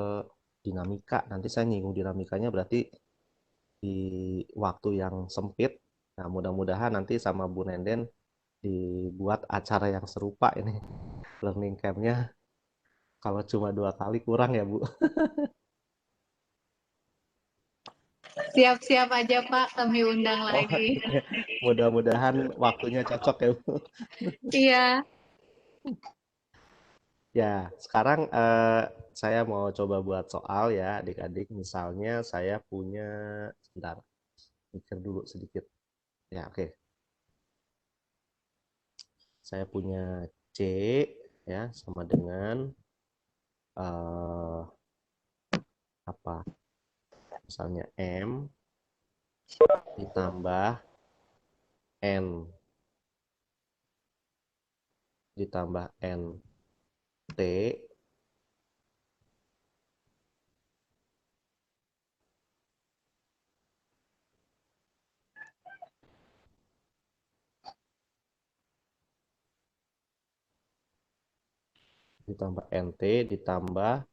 A: dinamika. Nanti saya nyinggung dinamikanya berarti di waktu yang sempit. Nah, mudah-mudahan nanti sama Bu Nenden dibuat acara yang serupa ini. Learning camp-nya. Kalau cuma 2 kali kurang ya, Bu.
D: Siap-siap aja, Pak. Kami undang
A: Oh,
D: lagi.
A: mudah-mudahan waktunya cocok ya, Bu.
D: Iya.
A: Ya, sekarang saya mau coba buat soal ya, adik-adik. Misalnya saya punya, sebentar, mikir dulu sedikit. Ya, oke. Saya punya C ya sama dengan apa? Misalnya M ditambah N ditambah NT ditambah NT ditambah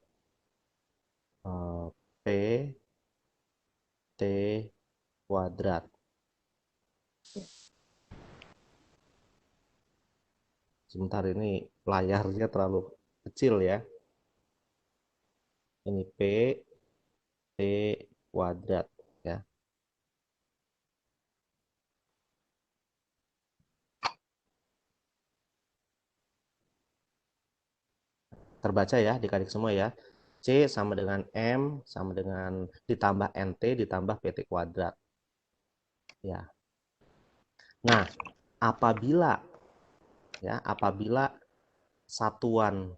A: P T kuadrat. Sebentar, ini layarnya terlalu kecil ya. Ini P kuadrat ya. Terbaca ya adik-adik semua ya. C sama dengan M sama dengan ditambah NT ditambah PT kuadrat. Ya. Nah, apabila satuan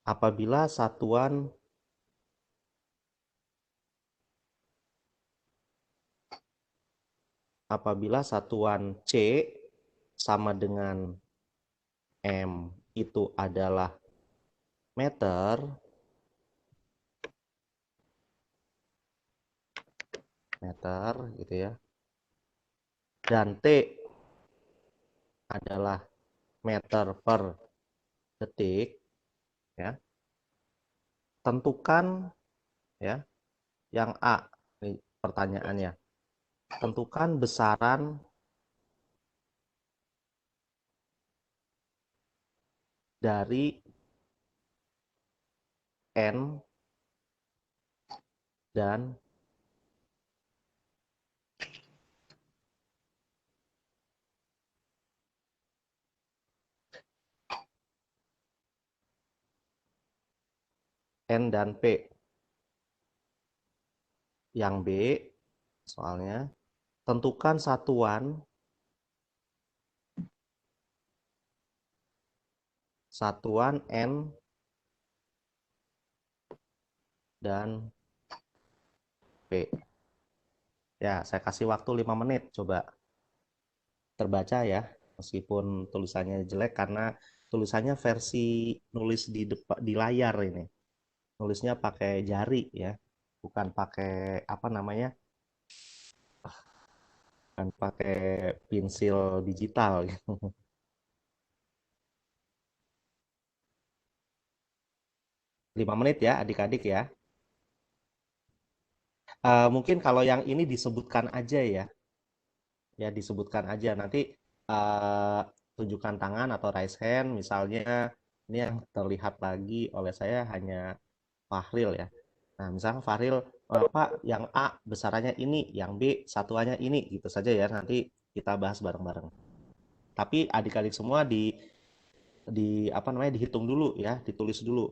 A: apabila satuan C sama dengan M itu adalah meter gitu ya. Dan T adalah meter per detik ya. Tentukan ya yang A. Ini pertanyaannya. Tentukan besaran dari N dan P. Yang B soalnya tentukan satuan N dan P. Ya, saya kasih waktu 5 menit, coba terbaca ya, meskipun tulisannya jelek karena tulisannya versi nulis di layar ini. Nulisnya pakai jari ya, bukan pakai apa namanya? Bukan pakai pensil digital gitu. 5 menit ya adik-adik ya. Mungkin kalau yang ini disebutkan aja ya disebutkan aja nanti uh, tunjukkan tangan atau raise hand misalnya ini yang terlihat lagi oleh saya hanya Fahril ya. Nah, misalnya Fahril, Pak, yang A besarannya ini, yang B satuannya ini, gitu saja ya. Nanti kita bahas bareng-bareng. Tapi adik-adik semua di apa namanya dihitung dulu ya, ditulis dulu.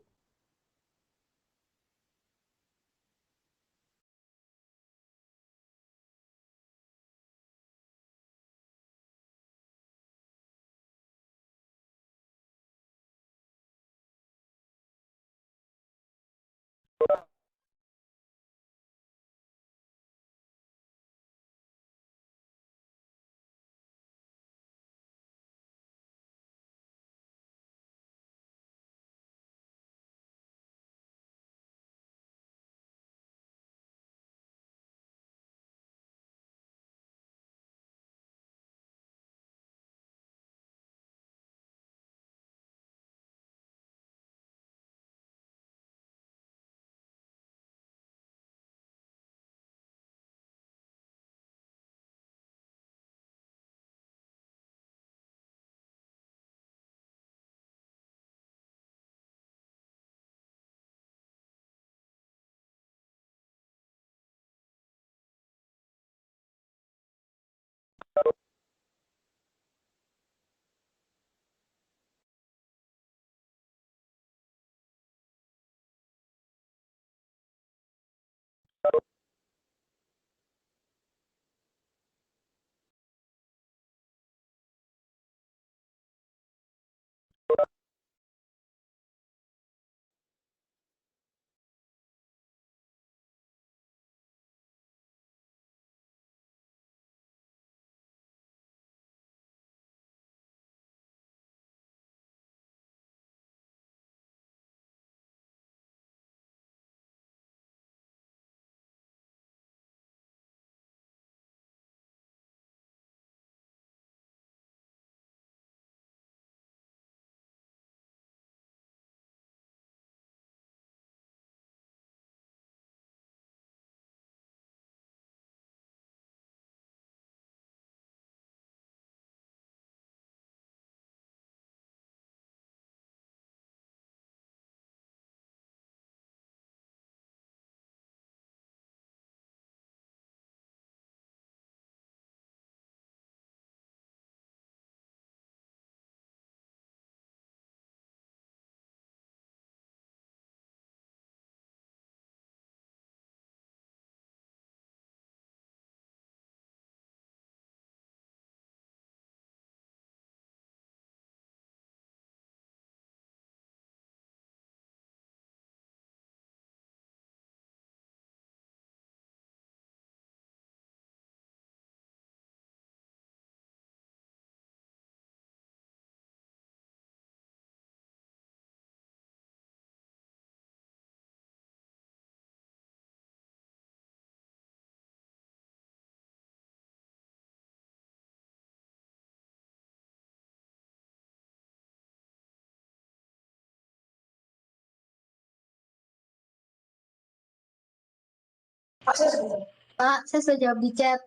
D: Pak, saya sudah jawab di chat.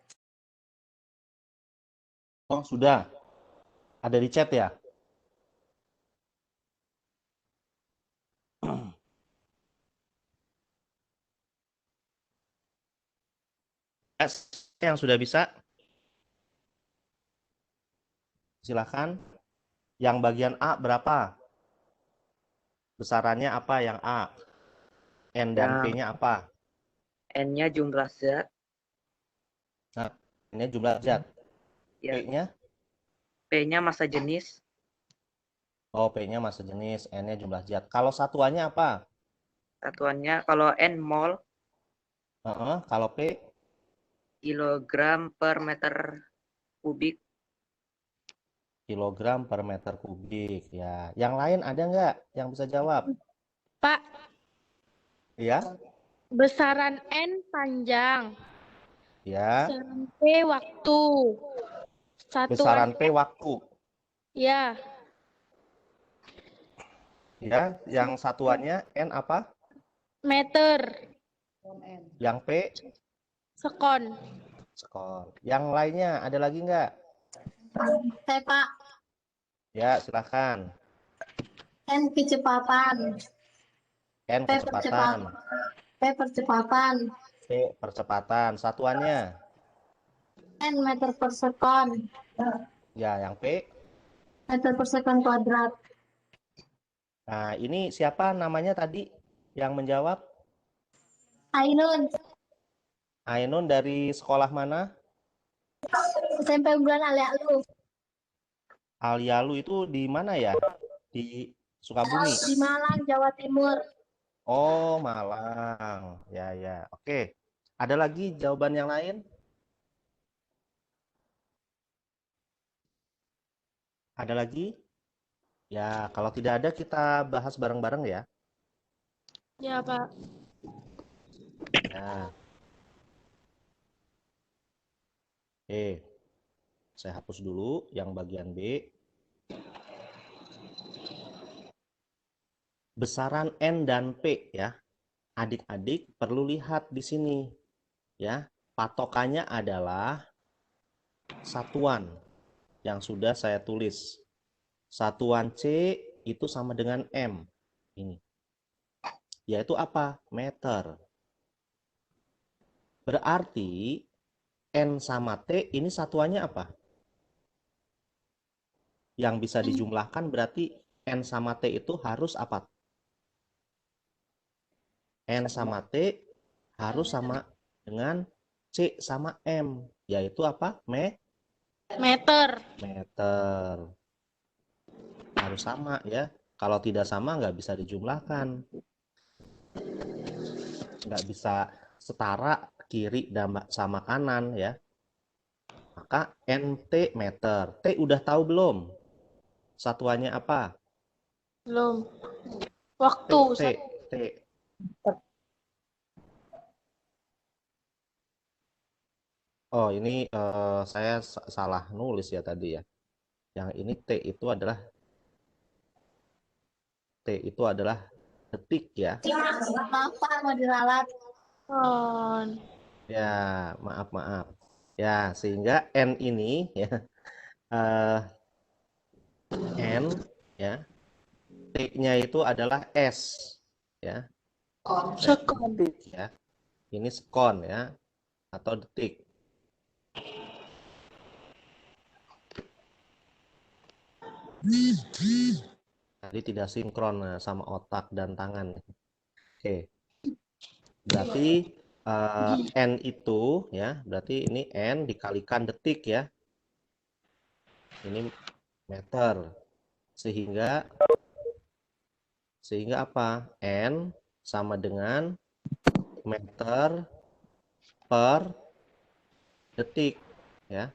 A: Oh, sudah. Ada di chat ya? S yang sudah bisa? Silakan. Yang bagian A berapa? Besarannya apa yang A? N dan
C: Yang
A: P-nya apa?
C: N-nya jumlah zat,
A: Nah, ini jumlah zat.
C: ya.
A: P-nya?
C: P-nya massa jenis,
A: Oh, P-nya massa jenis, N-nya jumlah zat. Kalau satuannya apa?
C: satuannya kalau N mol,
A: Kalau P?
C: kilogram per meter kubik,
A: Kilogram per meter kubik. Ya, yang lain ada nggak yang bisa jawab?
G: Pak,
A: Ya,
G: besaran N panjang,
A: ya.
G: besaran P waktu.
A: Besaran
G: Satuan
A: P waktu.
G: ya,
A: Ya, yang satuannya N apa?
G: meter,
A: Yang P?
G: sekon.
A: Skor. Yang lainnya ada lagi nggak?
D: Saya Pak,
A: Ya, silakan.
D: N kecepatan,
A: N
D: P
A: kecepatan,
D: percepatan,
A: P percepatan. Satuannya?
D: N meter per sekon,
A: Ya, yang P.
D: meter per sekon kuadrat.
A: Nah, ini siapa namanya tadi yang menjawab?
D: Ainun,
A: Ainun dari sekolah mana?
D: SMP Unggulan Alialu,
A: Alialu itu di mana ya? Di Sukabumi.
D: di Malang, Jawa Timur.
A: Oh, Malang. Ya, ya. Oke. Ada lagi jawaban yang lain? Ada lagi? Ya, kalau tidak ada kita bahas bareng-bareng ya.
G: Ya, Pak.
A: Ya. Oke. Saya hapus dulu yang bagian B. Besaran N dan P ya. Adik-adik perlu lihat di sini ya. Patokannya adalah satuan yang sudah saya tulis. Satuan C itu sama dengan M. Ini. Yaitu apa? Meter. Berarti N sama T ini satuannya apa? Yang bisa dijumlahkan berarti N sama T itu harus apa? N sama T harus sama dengan C sama M. Yaitu apa?
G: Meter.
A: Meter. Harus sama ya. Kalau tidak sama nggak bisa dijumlahkan. Nggak bisa setara kiri sama kanan ya. Maka NT meter. T udah tahu belum? Satuannya apa?
G: Belum. Waktu.
A: T. Oh, ini saya salah nulis ya tadi ya. Yang ini T itu adalah detik ya.
D: Maaf Pak, mau diralat.
A: Ya, maaf. Ya, sehingga N ini ya N ya. T-nya itu adalah S ya.
G: Sekon.
A: Detik ya. Ini sekon ya atau detik. Tadi tidak sinkron sama otak dan tangan. Oke. Berarti N itu ya, berarti ini N dikalikan detik ya. Ini meter. Sehingga apa? N sama dengan meter per detik ya.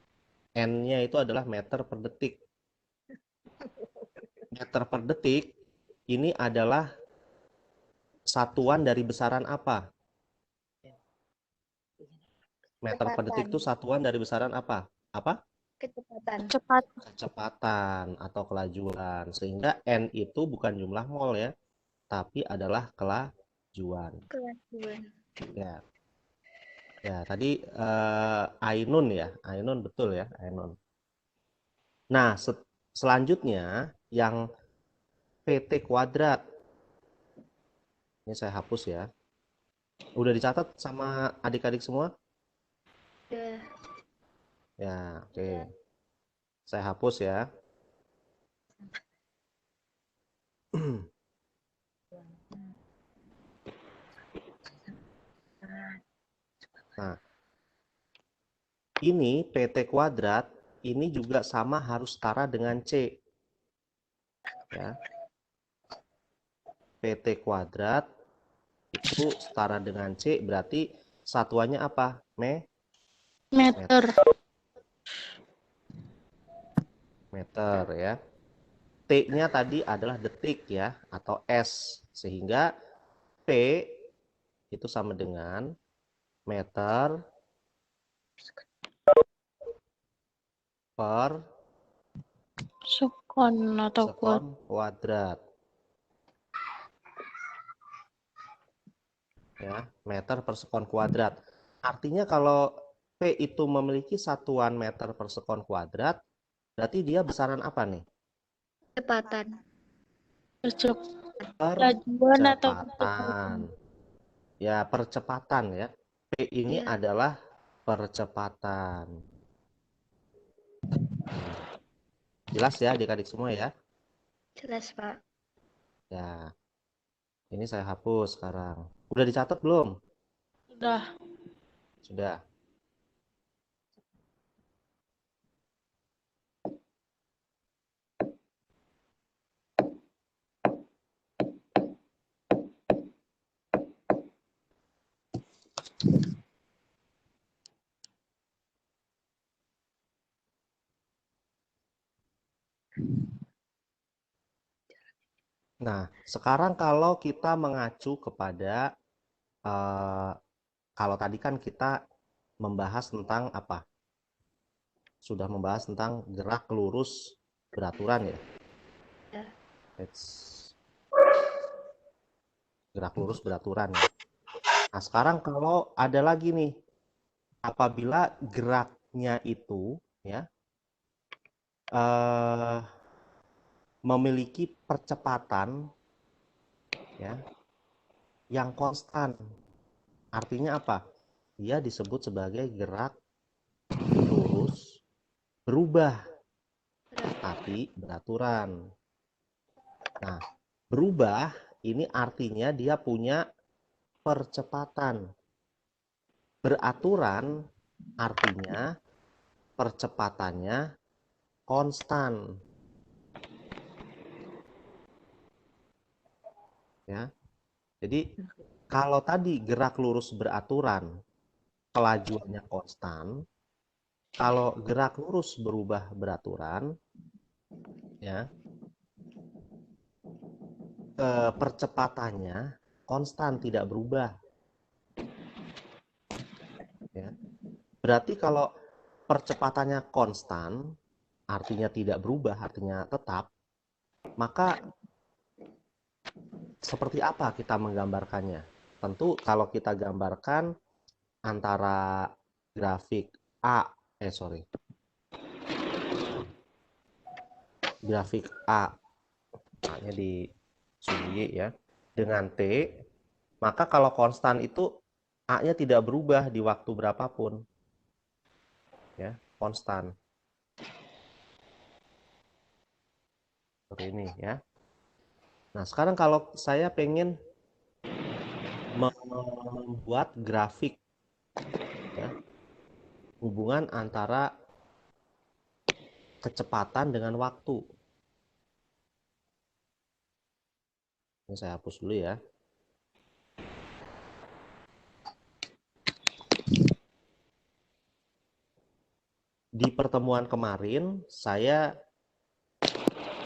A: N-nya itu adalah meter per detik. Meter per detik ini adalah satuan dari besaran apa? Meter per detik itu satuan dari besaran apa? Apa?
F: Kecepatan.
G: Cepat.
A: Kecepatan atau kelajuan. Sehingga N itu bukan jumlah mol ya, tapi adalah kelajuan.
F: Kelajuan.
A: Ya. Ya, tadi Ainun ya. Ainun betul ya, Ainun. Nah, selanjutnya yang PT kuadrat. Ini saya hapus ya. Udah dicatat sama adik-adik semua?
B: Udah.
A: Ya, oke. Saya hapus ya. Nah, ini PT kuadrat, ini juga sama harus setara dengan C. Ya. PT kuadrat itu setara dengan C, berarti satuannya apa?
G: Meter.
A: Meter ya. T-nya tadi adalah detik ya, atau S. Sehingga P itu sama dengan meter per
G: Sekon atau kuadrat.
A: sekon kuadrat. Ya, meter per sekon kuadrat. Artinya kalau P itu memiliki satuan meter per sekon kuadrat, berarti dia besaran apa nih?
B: Kecepatan.
G: Lajuan atau
A: Percepatan. Ya, percepatan ya. P ini
B: Iya.
A: adalah percepatan. Jelas ya adik-adik semua ya?
B: Jelas, Pak.
A: Ya. Ini saya hapus sekarang. Udah dicatat belum?
G: Sudah.
A: Sudah. Nah, sekarang kalau kita mengacu kepada kalau tadi kan kita membahas tentang apa? Sudah membahas tentang gerak lurus beraturan ya.
B: Ya.
A: Gerak lurus beraturan ya. Nah, sekarang kalau ada lagi nih, apabila geraknya itu ya memiliki percepatan ya yang konstan. Artinya apa? Dia disebut sebagai gerak lurus berubah tapi beraturan. Nah, berubah ini artinya dia punya percepatan. Beraturan artinya percepatannya konstan. Ya. Jadi kalau tadi gerak lurus beraturan, kelajuannya konstan. Kalau gerak lurus berubah beraturan, ya, percepatannya konstan tidak berubah. Ya. Berarti kalau percepatannya konstan, artinya tidak berubah, artinya tetap, maka seperti apa kita menggambarkannya? Tentu kalau kita gambarkan antara grafik grafik A-nya di sudut ya, dengan T, maka kalau konstan itu A-nya tidak berubah di waktu berapapun. Ya, konstan. Seperti ini ya. Nah, sekarang kalau saya pengen membuat grafik ya, hubungan antara kecepatan dengan waktu. Ini saya hapus dulu ya. Di pertemuan kemarin, saya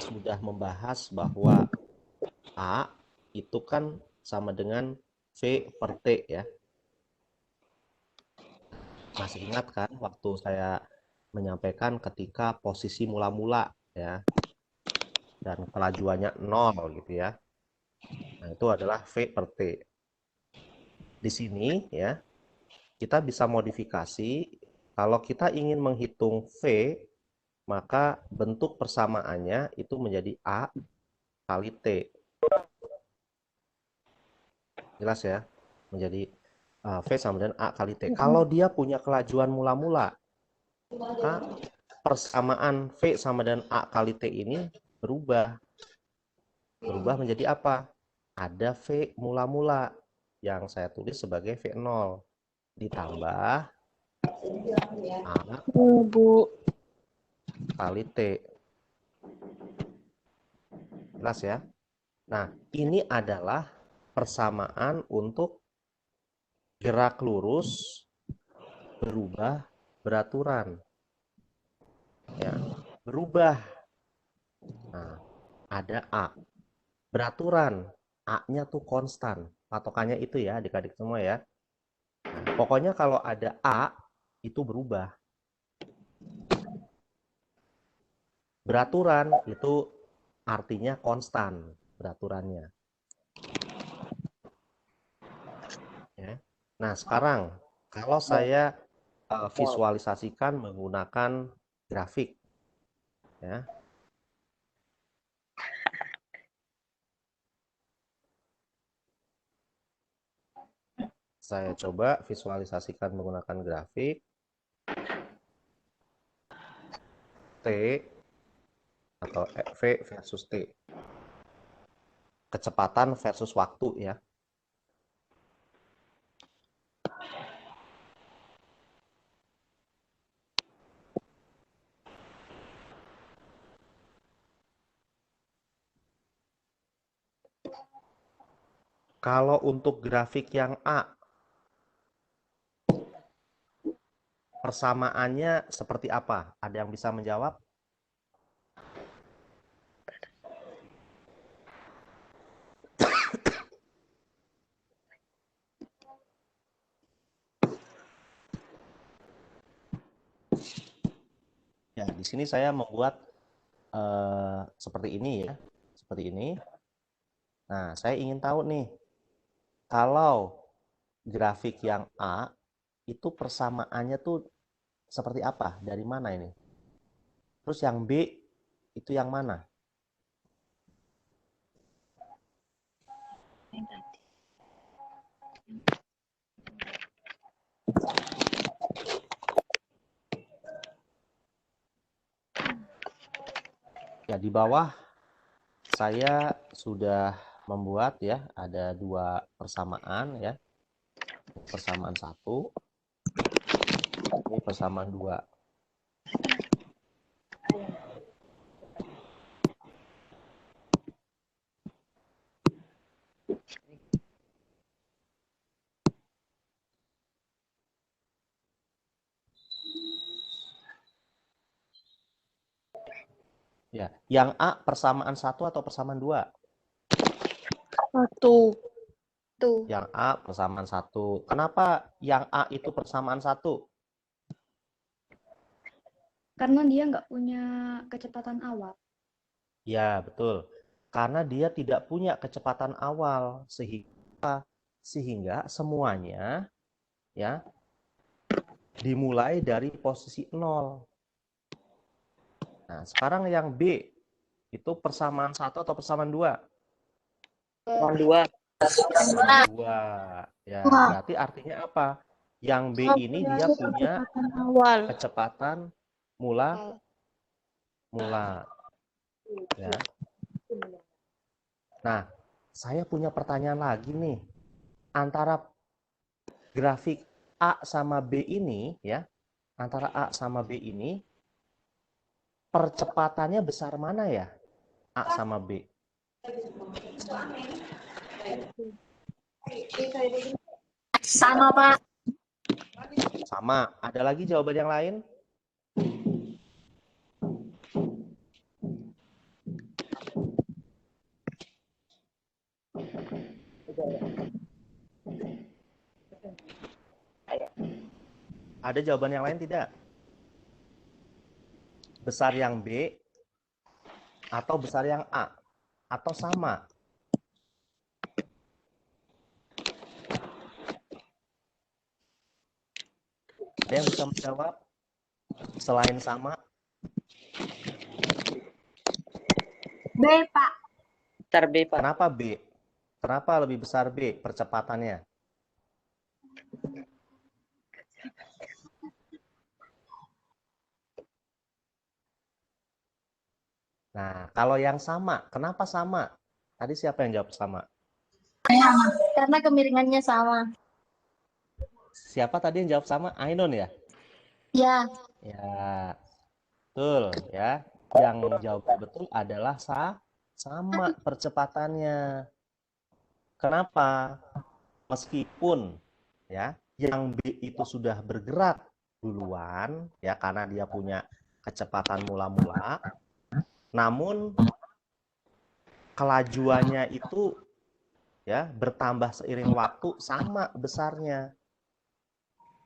A: sudah membahas bahwa A itu kan sama dengan V per T ya. Masih ingat kan waktu saya menyampaikan ketika posisi mula-mula ya. Dan kelajuannya 0 gitu ya. Nah, itu adalah V per T. Di sini ya, kita bisa modifikasi. Kalau kita ingin menghitung V, maka bentuk persamaannya itu menjadi A kali T. Jelas ya? Menjadi V sama dengan A kali T. Kalau dia punya kelajuan mula-mula, maka persamaan V sama dengan A kali T ini berubah. Berubah menjadi apa? Ada V mula-mula yang saya tulis sebagai V0 ditambah A
G: Bu.
A: kali T. Jelas ya? Nah, ini adalah persamaan untuk gerak lurus berubah beraturan. Ya, berubah. Nah, ada A. Beraturan. A-nya tuh konstan. Patokannya itu ya, adik-adik semua ya. Nah, pokoknya kalau ada A, itu berubah. Beraturan itu artinya konstan beraturannya. Ya. Nah, sekarang kalau saya visualisasikan menggunakan grafik, ya. Saya coba visualisasikan menggunakan grafik. T atau V versus T. Kecepatan versus waktu ya. Kalau untuk grafik yang A, persamaannya seperti apa? Ada yang bisa menjawab? Ya, di sini saya membuat seperti ini ya, seperti ini. Nah, saya ingin tahu nih, kalau grafik yang A itu persamaannya tuh seperti apa? Dari mana ini? Terus yang B itu yang mana? Ya, di bawah saya sudah membuat ya, ada dua persamaan ya. Persamaan 1, ini persamaan 2. Ya, yang A persamaan 1 atau persamaan 2?
G: 1.
B: Tuh.
A: Yang A persamaan 1. Kenapa yang A itu persamaan 1?
B: Karena dia nggak punya kecepatan awal.
A: Ya, betul. Karena dia tidak punya kecepatan awal sehingga semuanya ya dimulai dari posisi 0. Nah, sekarang yang B itu persamaan 1 atau persamaan 2?
C: Persamaan 2.
A: Persamaan 2. Ya, berarti artinya apa? Yang B ini dia punya
G: Awal.
A: kecepatan mula. Ya. Nah, saya punya pertanyaan lagi nih. Antara grafik A sama B ini ya, antara A sama B ini percepatannya besar mana ya? A sama B.
D: Sama, Pak.
A: Sama. Ada lagi jawaban yang lain? Ada jawaban yang lain tidak? Besar yang B atau besar yang A? Atau sama? Ada yang bisa menjawab selain sama?
D: B, Pak.
C: Besar B, Pak.
A: Kenapa B? Kenapa lebih besar B percepatannya? Nah, kalau yang sama, kenapa sama? Tadi siapa yang jawab sama?
D: Karena kemiringannya sama.
A: Siapa tadi yang jawab sama? Ainun ya?
D: Ya.
A: Ya, betul ya. Yang jawab betul adalah sama percepatannya. Kenapa? Meskipun ya, yang B itu sudah bergerak duluan ya karena dia punya kecepatan mula-mula, namun kelajuannya itu ya bertambah seiring waktu sama besarnya.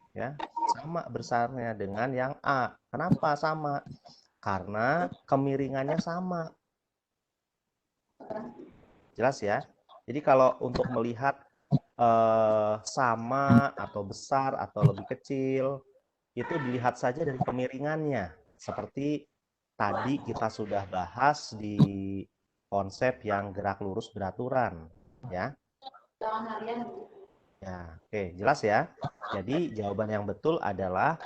A: Ya, sama besarnya dengan yang A. Kenapa sama? Karena kemiringannya sama. Jelas ya? Jadi kalau untuk melihat sama atau besar atau lebih kecil, itu dilihat saja dari kemiringannya. Seperti tadi kita sudah bahas di konsep yang gerak lurus beraturan. Ya. Ya, oke, jelas ya. Jadi jawaban yang betul adalah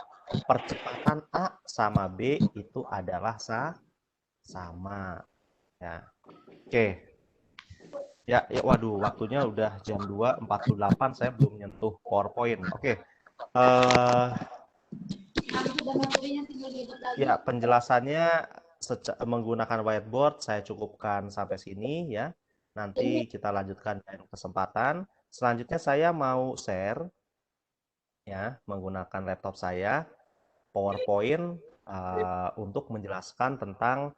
A: percepatan A sama B itu adalah sama. Ya. Oke. Ya, waduh, waktunya udah jam 2.48, saya belum nyentuh PowerPoint. Oke. Ya, penjelasannya menggunakan whiteboard saya cukupkan sampai sini ya. Nanti kita lanjutkan dalam kesempatan. Selanjutnya saya mau share ya menggunakan laptop saya PowerPoint untuk menjelaskan tentang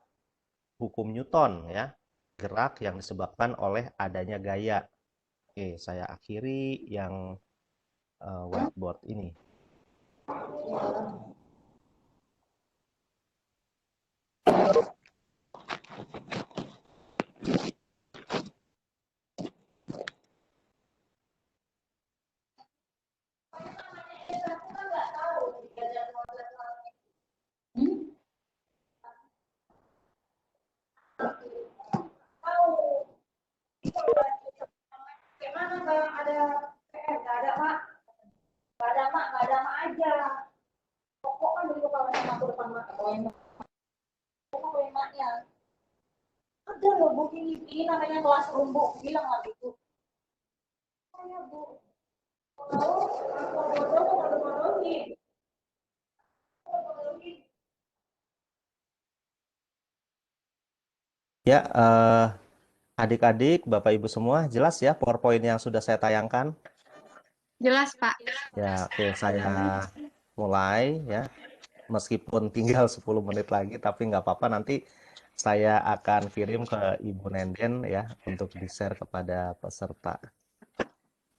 A: hukum Newton ya, gerak yang disebabkan oleh adanya gaya. Oke, saya akhiri yang whiteboard ini.
H: Gimana kalau ada PR? Gak ada, Mak. Gak ada, Mak. Gak ada, Mak aja. Pokok kan begitu kalau sama aku depan mata. Pokok emaknya. Ada loh, Bu. Ini namanya kelas rumbu. Bilang lah gitu. Saya, Bu. Kalau bodoh nih.
A: Ya, adik-adik, Bapak Ibu semua, jelas ya PowerPoint yang sudah saya tayangkan?
D: Jelas, Pak.
A: Ya, oke, saya mulai ya. Meskipun tinggal 10 menit lagi, tapi nggak apa-apa, nanti saya akan kirim ke Ibu Nenden ya untuk di-share kepada peserta.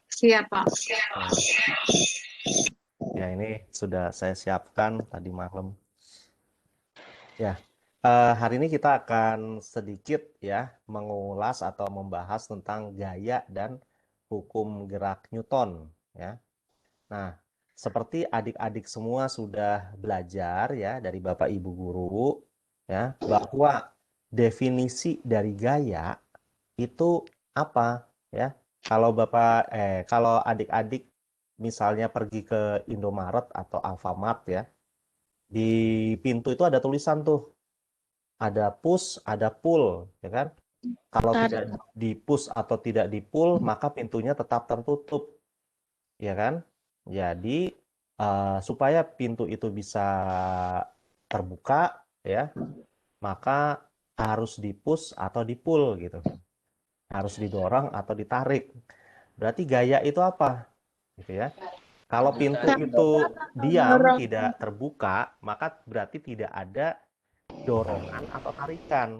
D: Siap, Pak.
A: Ya, ini sudah saya siapkan tadi malam. Ya, hari ini kita akan sedikit ya mengulas atau membahas tentang gaya dan hukum gerak Newton ya. Nah, seperti adik-adik semua sudah belajar ya dari Bapak Ibu guru ya bahwa definisi dari gaya itu apa ya. Kalau adik-adik misalnya pergi ke Indomaret atau Alfamart ya, di pintu itu ada tulisan tuh, ada push, ada pull, ya kan? Kalau tidak di push atau tidak di pull, maka pintunya tetap tertutup, ya kan? Jadi supaya pintu itu bisa terbuka, ya, maka harus di push atau di pull gitu, harus didorong atau ditarik. Berarti gaya itu apa, gitu ya? Kalau pintu itu diam tidak terbuka, maka berarti tidak ada dorongan atau tarikan,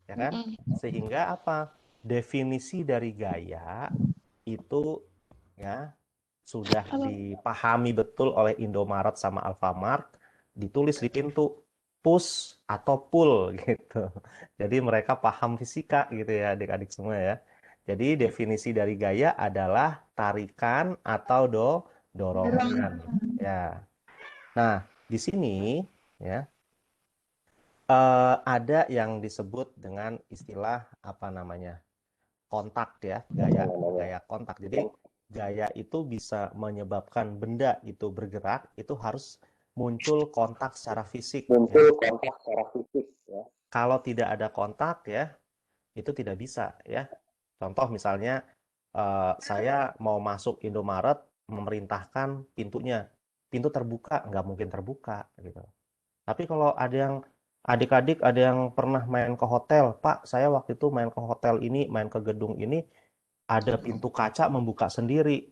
A: ya kan? Sehingga apa? Definisi dari gaya itu ya sudah dipahami betul oleh Indomaret sama Alfamart, ditulis di pintu push atau pull gitu. Jadi mereka paham fisika gitu ya adik-adik semua ya. Jadi definisi dari gaya adalah tarikan atau dorongan ya. Nah, di sini ya ada yang disebut dengan istilah apa namanya? Kontak ya, gaya kontak. Jadi gaya itu bisa menyebabkan benda itu bergerak, itu harus muncul kontak secara fisik ya. Kalau tidak ada kontak ya, itu tidak bisa ya. Contoh misalnya saya mau masuk Indomaret, memerintahkan pintunya, pintu terbuka, nggak mungkin terbuka gitu. Tapi kalau ada yang adik-adik ada yang pernah main ke hotel, Pak, saya waktu itu main ke hotel ini, main ke gedung ini, ada pintu kaca membuka sendiri.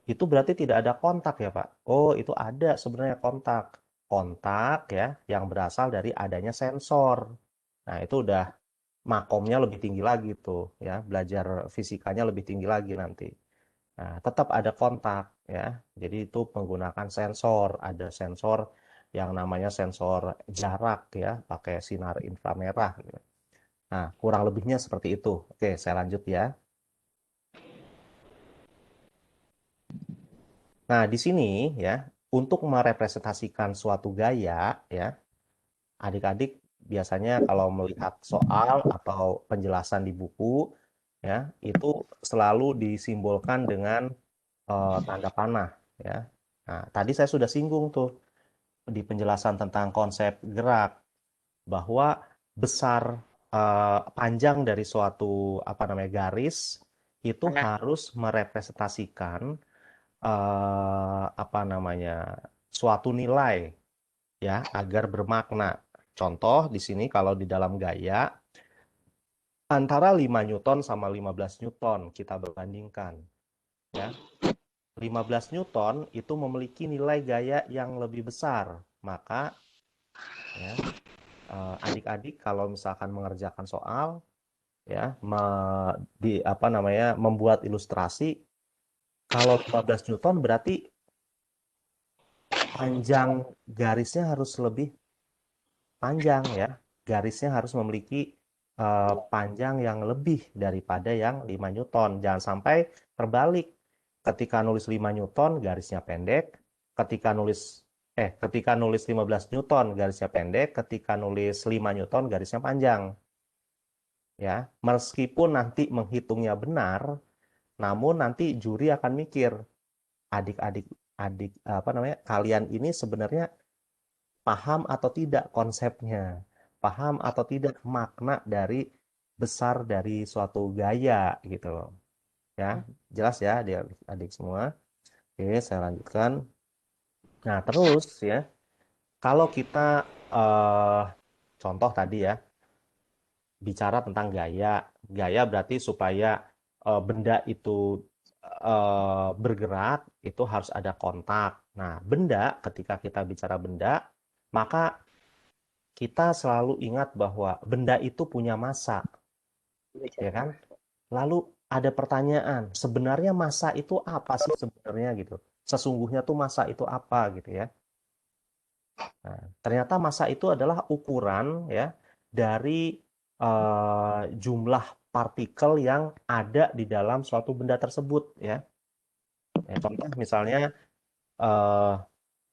A: Itu berarti tidak ada kontak ya, Pak? Oh, itu ada sebenarnya kontak. Kontak ya, yang berasal dari adanya sensor. Nah, itu udah makomnya lebih tinggi lagi tuh ya, belajar fisikanya lebih tinggi lagi nanti. Nah, tetap ada kontak ya. Jadi itu menggunakan sensor, ada sensor yang namanya sensor jarak ya, pakai sinar inframerah gitu. Nah, kurang lebihnya seperti itu. Oke, saya lanjut ya. Nah, di sini ya, untuk merepresentasikan suatu gaya ya, adik-adik biasanya kalau melihat soal atau penjelasan di buku ya, itu selalu disimbolkan dengan tanda panah ya. Nah, tadi saya sudah singgung tuh di penjelasan tentang konsep gerak bahwa besar panjang dari suatu apa namanya garis itu harus merepresentasikan apa namanya suatu nilai ya agar bermakna. Contoh di sini kalau di dalam gaya antara 5 Newton sama 15 Newton kita bandingkan ya. 15 Newton itu memiliki nilai gaya yang lebih besar. Maka ya adik-adik kalau misalkan mengerjakan soal ya apa namanya membuat ilustrasi kalau 15 Newton berarti panjang garisnya harus lebih panjang ya. Garisnya harus memiliki panjang yang lebih daripada yang 5 Newton. Jangan sampai terbalik. Ketika nulis 5 Newton garisnya pendek, ketika nulis 15 Newton garisnya pendek, ketika nulis 5 Newton garisnya panjang. Ya, meskipun nanti menghitungnya benar, namun nanti juri akan mikir adik-adik apa namanya? Kalian ini sebenarnya paham atau tidak konsepnya, paham atau tidak makna dari besar dari suatu gaya gitu loh. Ya, jelas ya adik-adik semua. Oke, saya lanjutkan. Nah, terus ya, kalau kita contoh tadi ya, bicara tentang gaya. Gaya berarti supaya benda itu bergerak, itu harus ada kontak. Nah, benda, ketika kita bicara benda, maka kita selalu ingat bahwa benda itu punya massa, ya kan? Lalu ada pertanyaan, sebenarnya massa itu apa sih sebenarnya gitu? Sesungguhnya tuh massa itu apa gitu ya? Nah, ternyata massa itu adalah ukuran ya dari jumlah partikel yang ada di dalam suatu benda tersebut ya. Contoh misalnya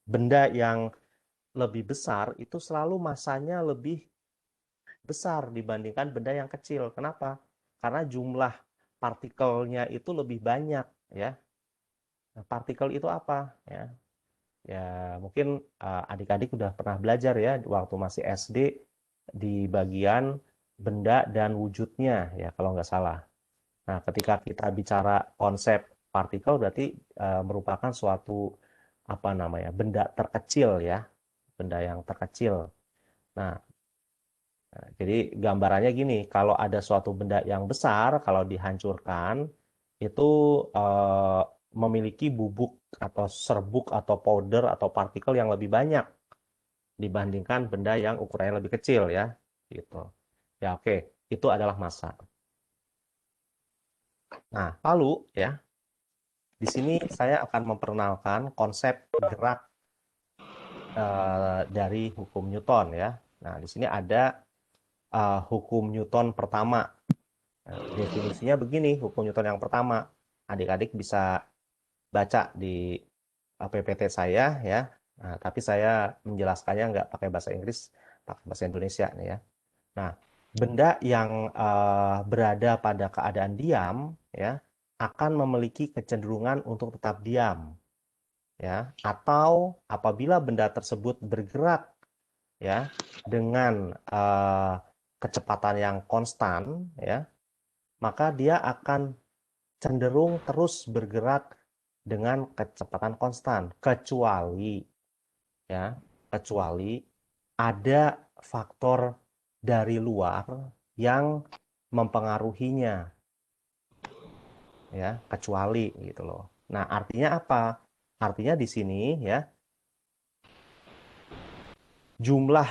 A: benda yang lebih besar itu selalu massanya lebih besar dibandingkan benda yang kecil. Kenapa? Karena jumlah partikelnya itu lebih banyak ya. Nah, partikel itu apa ya? Ya mungkin adik-adik udah pernah belajar ya waktu masih SD di bagian benda dan wujudnya ya kalau nggak salah. Nah, ketika kita bicara konsep partikel berarti merupakan suatu apa namanya benda terkecil ya, benda yang terkecil. Nah, jadi gambarannya gini, kalau ada suatu benda yang besar, kalau dihancurkan itu memiliki bubuk atau serbuk atau powder atau partikel yang lebih banyak dibandingkan benda yang ukurannya lebih kecil ya, gitu. Ya oke, itu adalah massa. Nah, lalu ya, di sini saya akan memperkenalkan konsep gerak dari hukum Newton ya. Nah, di sini ada hukum Newton pertama. Nah, definisinya begini, hukum Newton yang pertama. Adik-adik bisa baca di PPT saya ya. Nah, tapi saya menjelaskannya nggak pakai bahasa Inggris, pakai bahasa Indonesia nih ya. Nah, benda yang berada pada keadaan diam ya akan memiliki kecenderungan untuk tetap diam ya, atau apabila benda tersebut bergerak ya dengan kecepatan yang konstan ya, maka dia akan cenderung terus bergerak dengan kecepatan konstan kecuali ada faktor dari luar yang mempengaruhinya ya, kecuali gitu loh. Nah, artinya apa? Artinya di sini ya, jumlah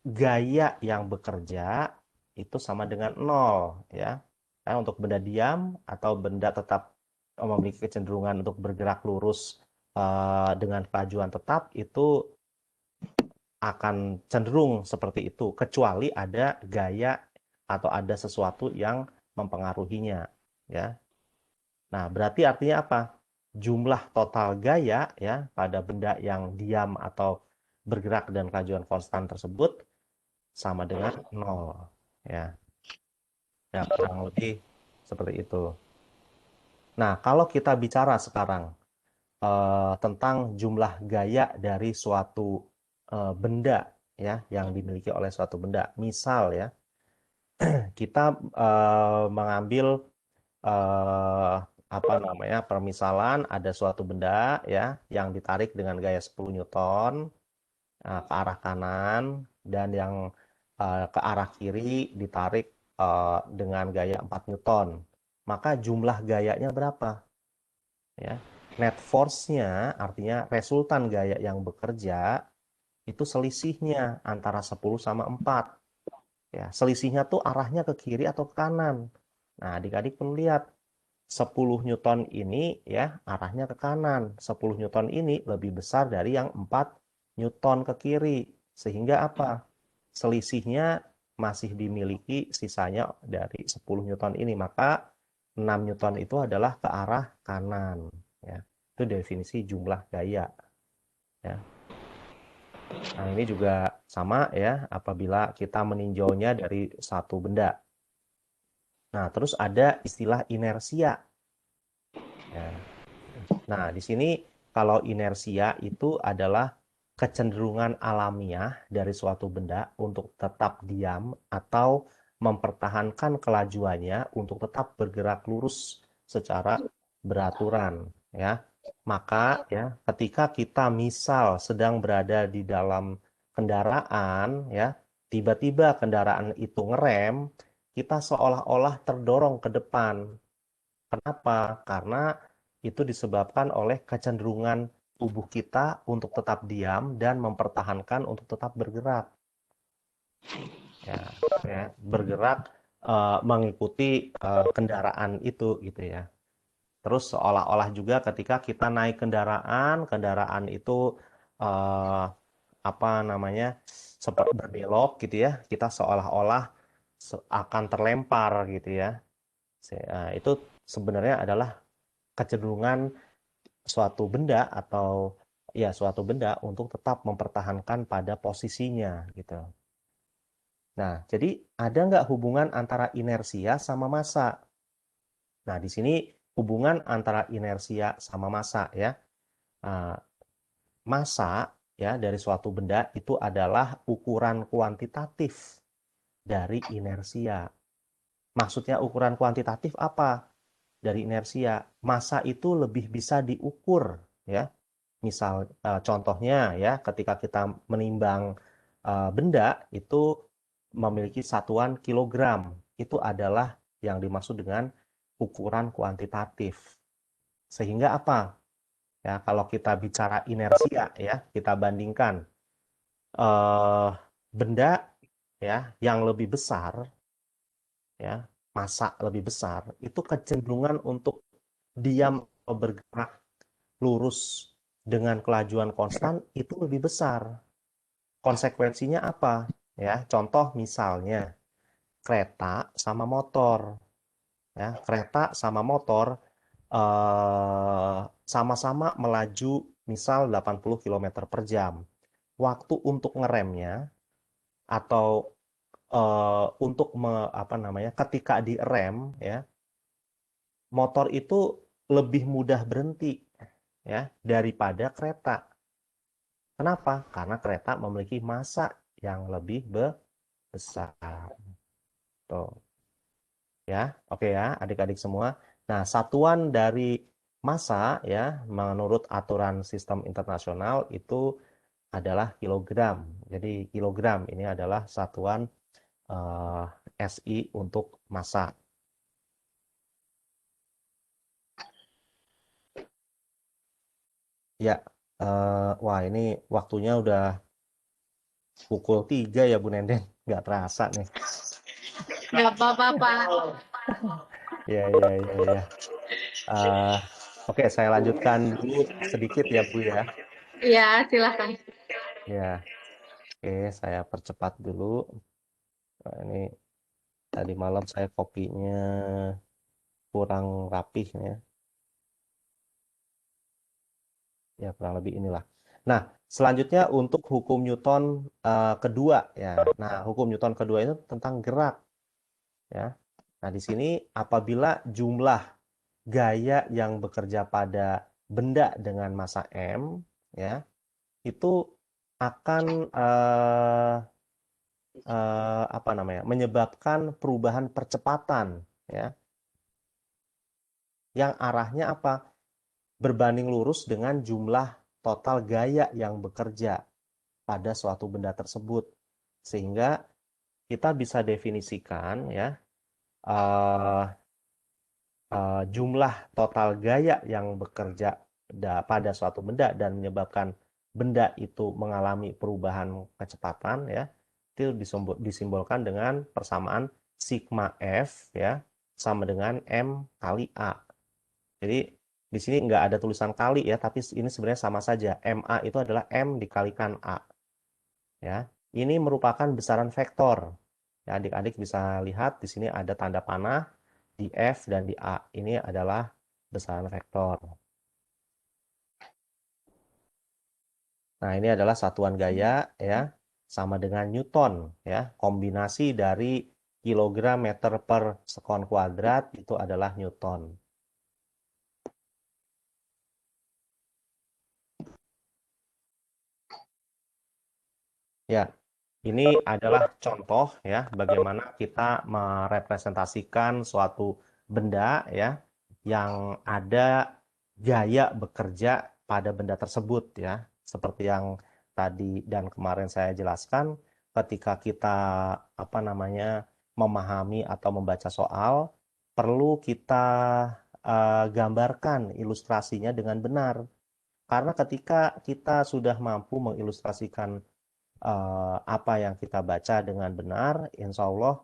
A: gaya yang bekerja itu sama dengan 0 ya. Nah, untuk benda diam atau benda tetap memiliki kecenderungan untuk bergerak lurus dengan kelajuan tetap itu akan cenderung seperti itu kecuali ada gaya atau ada sesuatu yang mempengaruhinya ya. Nah, berarti artinya apa? Jumlah total gaya ya pada benda yang diam atau bergerak dan kelajuan konstan tersebut sama dengan 0 ya. Ya, kurang lebih seperti itu. Nah, kalau kita bicara sekarang tentang jumlah gaya dari suatu benda ya yang dimiliki oleh suatu benda. Misal ya, kita mengambil apa namanya permisalan ada suatu benda ya yang ditarik dengan gaya 10 Newton ke arah kanan dan yang ke arah kiri ditarik dengan gaya 4 Newton. Maka jumlah gayanya berapa? Ya. Net force-nya artinya resultan gaya yang bekerja itu selisihnya antara 10 sama 4. Ya, selisihnya tuh arahnya ke kiri atau ke kanan. Nah, adik-adik pun lihat 10 Newton ini ya arahnya ke kanan. 10 Newton ini lebih besar dari yang 4 Newton ke kiri. Sehingga apa? Selisihnya masih dimiliki sisanya dari 10 Newton ini. Maka 6 Newton itu adalah ke arah kanan. Ya. Itu definisi jumlah gaya. Ya. Nah, ini juga sama ya apabila kita meninjaunya dari satu benda. Nah, terus ada istilah inersia. Ya. Nah, di sini kalau inersia itu adalah kecenderungan alamiah dari suatu benda untuk tetap diam atau mempertahankan kelajuannya untuk tetap bergerak lurus secara beraturan ya. Maka ya ketika kita misal sedang berada di dalam kendaraan ya, tiba-tiba kendaraan itu ngerem, kita seolah-olah terdorong ke depan. Kenapa? Karena itu disebabkan oleh kecenderungan tubuh kita untuk tetap diam dan mempertahankan untuk tetap bergerak. Ya, bergerak mengikuti kendaraan itu gitu ya. Terus seolah-olah juga ketika kita naik kendaraan itu apa namanya seperti berbelok gitu ya, kita seolah-olah akan terlempar gitu ya. Itu sebenarnya adalah kecenderungan suatu benda atau ya suatu benda untuk tetap mempertahankan pada posisinya gitu. Nah, jadi ada nggak hubungan antara inersia sama massa? Nah, di sini hubungan antara inersia sama massa ya. Massa ya dari suatu benda itu adalah ukuran kuantitatif dari inersia. Maksudnya ukuran kuantitatif apa? Dari inersia. Massa itu lebih bisa diukur ya. Misal contohnya ya ketika kita menimbang benda itu memiliki satuan kilogram. Itu adalah yang dimaksud dengan ukuran kuantitatif. Sehingga apa? Ya, kalau kita bicara inersia ya, kita bandingkan benda ya yang lebih besar ya, massa lebih besar itu kecenderungan untuk diam atau bergerak lurus dengan kelajuan konstan itu lebih besar. Konsekuensinya apa? Ya, contoh misalnya kereta sama motor. Ya, kereta sama motor sama-sama melaju misal 80 km per jam. Waktu untuk ngeremnya atau untuk ketika direm ya, motor itu lebih mudah berhenti ya daripada kereta. Kenapa? Karena kereta memiliki massa yang lebih besar. Tuh. Ya, oke ya, adik-adik semua. Nah, satuan dari massa ya, menurut aturan sistem internasional itu adalah kilogram. Jadi kilogram ini adalah satuan SI untuk massa. Ya, wah ini waktunya udah pukul 3 ya Bu Nenden, nggak terasa nih.
D: Nggak apa-apa, Pak.
A: Ya. Oke, saya lanjutkan dulu sedikit ya Bu ya.
D: Iya, silakan.
A: Ya, oke, saya percepat dulu. Nah, ini tadi malam saya kopinya kurang rapih ya. Ya, kurang lebih inilah. Nah, selanjutnya untuk hukum Newton kedua ya. Nah, hukum Newton kedua itu tentang gerak ya. Nah, di sini apabila jumlah gaya yang bekerja pada benda dengan massa M ya, itu akan menyebabkan perubahan percepatan ya. Yang arahnya apa? Berbanding lurus dengan jumlah total gaya yang bekerja pada suatu benda tersebut. Sehingga kita bisa definisikan ya jumlah total gaya yang bekerja pada suatu benda dan menyebabkan benda itu mengalami perubahan kecepatan ya, itu disimbolkan dengan persamaan sigma F ya sama dengan M kali A. Jadi di sini nggak ada tulisan kali ya, tapi ini sebenarnya sama saja. MA itu adalah M dikalikan A. Ya, ini merupakan besaran vektor. Ya, adik-adik bisa lihat di sini ada tanda panah di F dan di A. Ini adalah besaran vektor. Nah, ini adalah satuan gaya ya, sama dengan Newton ya. Kombinasi dari kilogram meter per sekon kuadrat itu adalah Newton. Ya, ini adalah contoh ya bagaimana kita merepresentasikan suatu benda ya yang ada gaya bekerja pada benda tersebut ya. Seperti yang tadi dan kemarin saya jelaskan, ketika kita memahami atau membaca soal, perlu kita gambarkan ilustrasinya dengan benar. Karena ketika kita sudah mampu mengilustrasikan apa yang kita baca dengan benar, insya Allah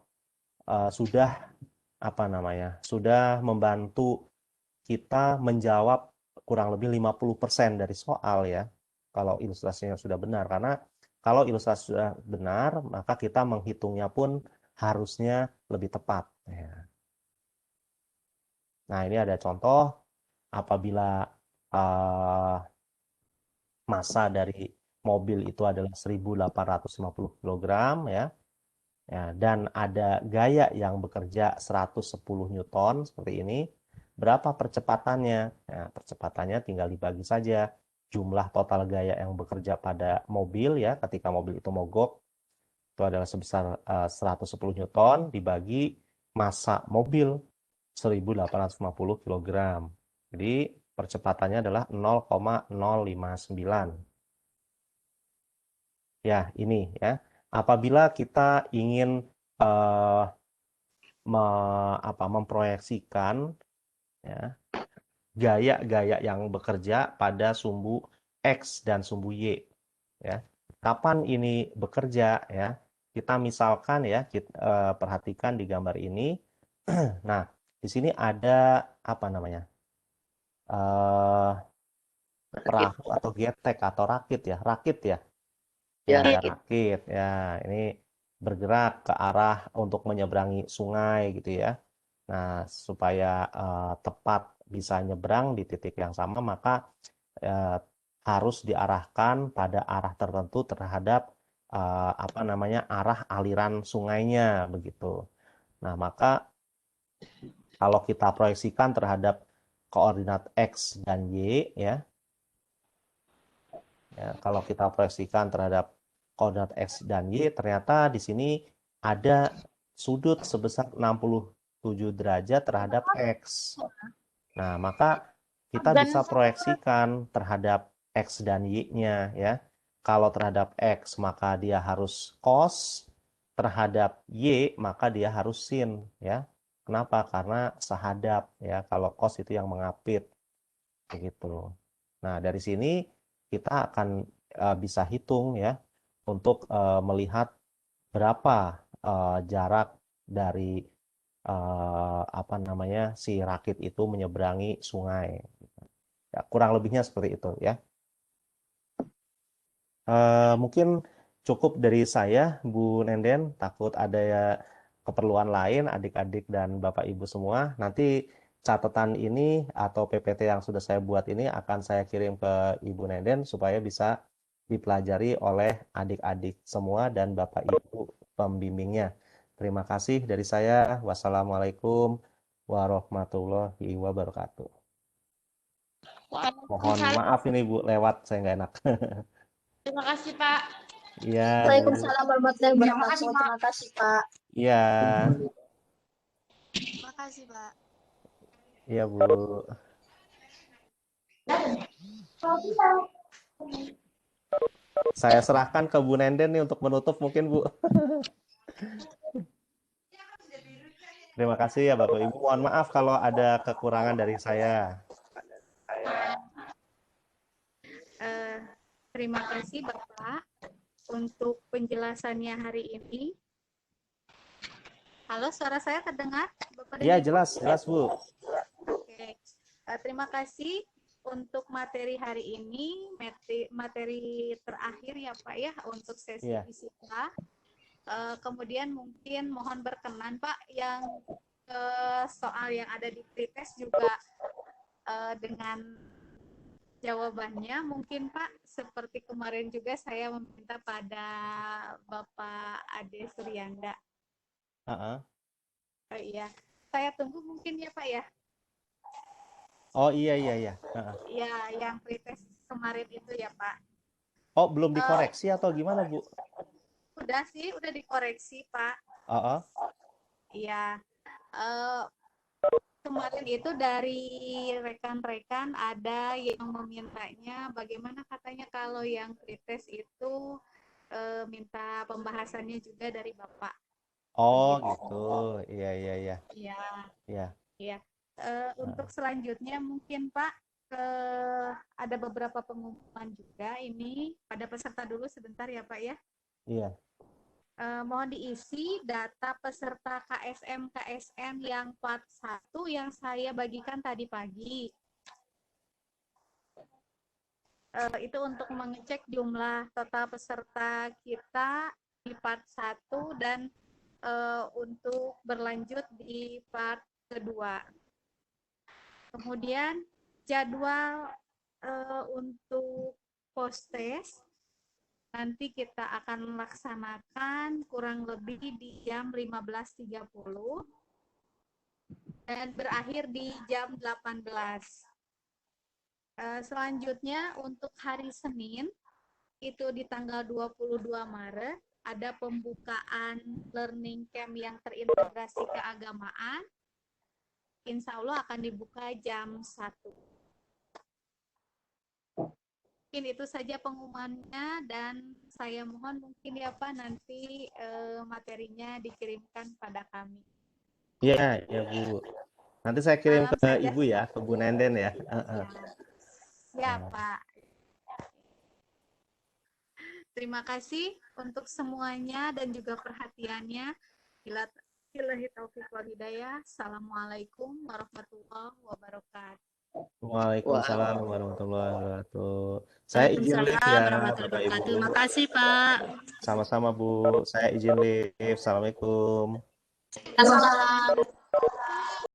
A: sudah sudah membantu kita menjawab kurang lebih 50% dari soal ya, kalau ilustrasinya sudah benar. Karena kalau ilustrasi sudah benar, maka kita menghitungnya pun harusnya lebih tepat ya. Nah, ini ada contoh apabila massa dari mobil itu adalah 1850 kg ya. Ya, dan ada gaya yang bekerja 110 Newton seperti ini. Berapa percepatannya? Ya, percepatannya tinggal dibagi saja jumlah total gaya yang bekerja pada mobil ya ketika mobil itu mogok itu adalah sebesar 110 Newton dibagi massa mobil 1850 kg. Jadi percepatannya adalah 0,059. Ya, ini ya. Apabila kita ingin memproyeksikan ya, gaya-gaya yang bekerja pada sumbu X dan sumbu Y ya. Kapan ini bekerja ya? Kita misalkan ya, kita perhatikan di gambar ini. Nah, di sini ada perahu atau getek atau rakit ya, Ya, ada rakit ya. Ini bergerak ke arah untuk menyeberangi sungai gitu ya. Nah, supaya tepat bisa nyebrang di titik yang sama, maka harus diarahkan pada arah tertentu terhadap arah aliran sungainya begitu. Nah, maka kalau kita proyeksikan terhadap koordinat X dan Y ya, kalau kita proyeksikan terhadap koordinat X dan Y, ternyata di sini ada sudut sebesar 67 derajat terhadap X. Nah, maka kita bisa proyeksikan terhadap X dan Y-nya ya. Kalau terhadap X maka dia harus cos, terhadap Y maka dia harus sin ya. Kenapa? Karena sehadap ya. Kalau cos itu yang mengapit begitu. Nah, dari sini kita akan bisa hitung ya untuk melihat berapa jarak dari si rakit itu menyeberangi sungai. Ya, kurang lebihnya seperti itu ya. Mungkin cukup dari saya, Bu Nenden. Takut ada ya keperluan lain, adik-adik dan Bapak Ibu semua. Nanti catatan ini atau PPT yang sudah saya buat ini akan saya kirim ke Ibu Nenden supaya bisa dipelajari oleh adik-adik semua dan Bapak Ibu pembimbingnya. Terima kasih dari saya. Wassalamualaikum warahmatullahi wabarakatuh. Mohon maaf ini Bu, lewat saya nggak enak.
D: Terima kasih, Pak.
A: Iya, Bu.
G: Waalaikumsalam warahmatullahi wabarakatuh. Terima kasih, Pak.
A: Iya,
F: Terima kasih, Pak.
A: iya Bu. Saya serahkan ke Bu Nenden nih untuk menutup mungkin Bu. Terima kasih ya Bapak Ibu. Mohon maaf kalau ada kekurangan dari saya.
D: Terima kasih Bapak untuk penjelasannya hari ini. Halo, suara saya terdengar? Bapak dan
A: Iya,
D: Ibu?
A: jelas Bu.
D: Oke. Terima kasih untuk materi hari ini, materi terakhir ya Pak ya untuk sesi
A: Iya.
D: fisika. Kemudian mungkin mohon berkenan Pak yang soal yang ada di pretest juga dengan jawabannya mungkin Pak, seperti kemarin juga saya meminta pada Bapak Ade Suryanda. Iya, saya tunggu mungkin ya Pak ya.
A: Oh iya.
D: Ya, yang pretest kemarin itu ya Pak.
A: Oh, belum dikoreksi atau gimana Bu?
D: Udah sih, udah dikoreksi Pak. Iya. Kemarin itu dari rekan-rekan ada yang memintanya bagaimana katanya kalau yang pretest itu minta pembahasannya juga dari Bapak.
A: Oh
D: Begitu.
A: gitu. Iya.
D: Iya. Untuk selanjutnya mungkin Pak ada beberapa pengumuman juga ini pada peserta dulu sebentar ya Pak ya.
A: Iya.
D: Mohon diisi data peserta KSM yang part 1 yang saya bagikan tadi pagi. Itu untuk mengecek jumlah total peserta kita di part 1 dan untuk berlanjut di part kedua. Kemudian jadwal untuk post-test nanti kita akan laksanakan kurang lebih di jam 15.30 dan berakhir di jam 18. Selanjutnya untuk hari Senin, itu di tanggal 22 Maret, ada pembukaan learning camp yang terintegrasi keagamaan. Insya Allah akan dibuka jam 1. Mungkin itu saja pengumumannya dan saya mohon mungkin ya Pak nanti materinya dikirimkan pada kami.
A: Iya Bu. Nanti saya kirim ke Ibu ya, ke Bu Nenden ya.
D: Ya Pak. Terima kasih untuk semuanya dan juga perhatiannya. Billahi taufiq wal hidayah. Assalamualaikum warahmatullahi wabarakatuh.
A: Waalaikumsalam warahmatullahi wabarakatuh. Saya izin live ya Bapak Ibu.
G: Terima kasih Pak.
A: Sama-sama Bu. Saya izin live. Assalamualaikum.
G: Assalamualaikum.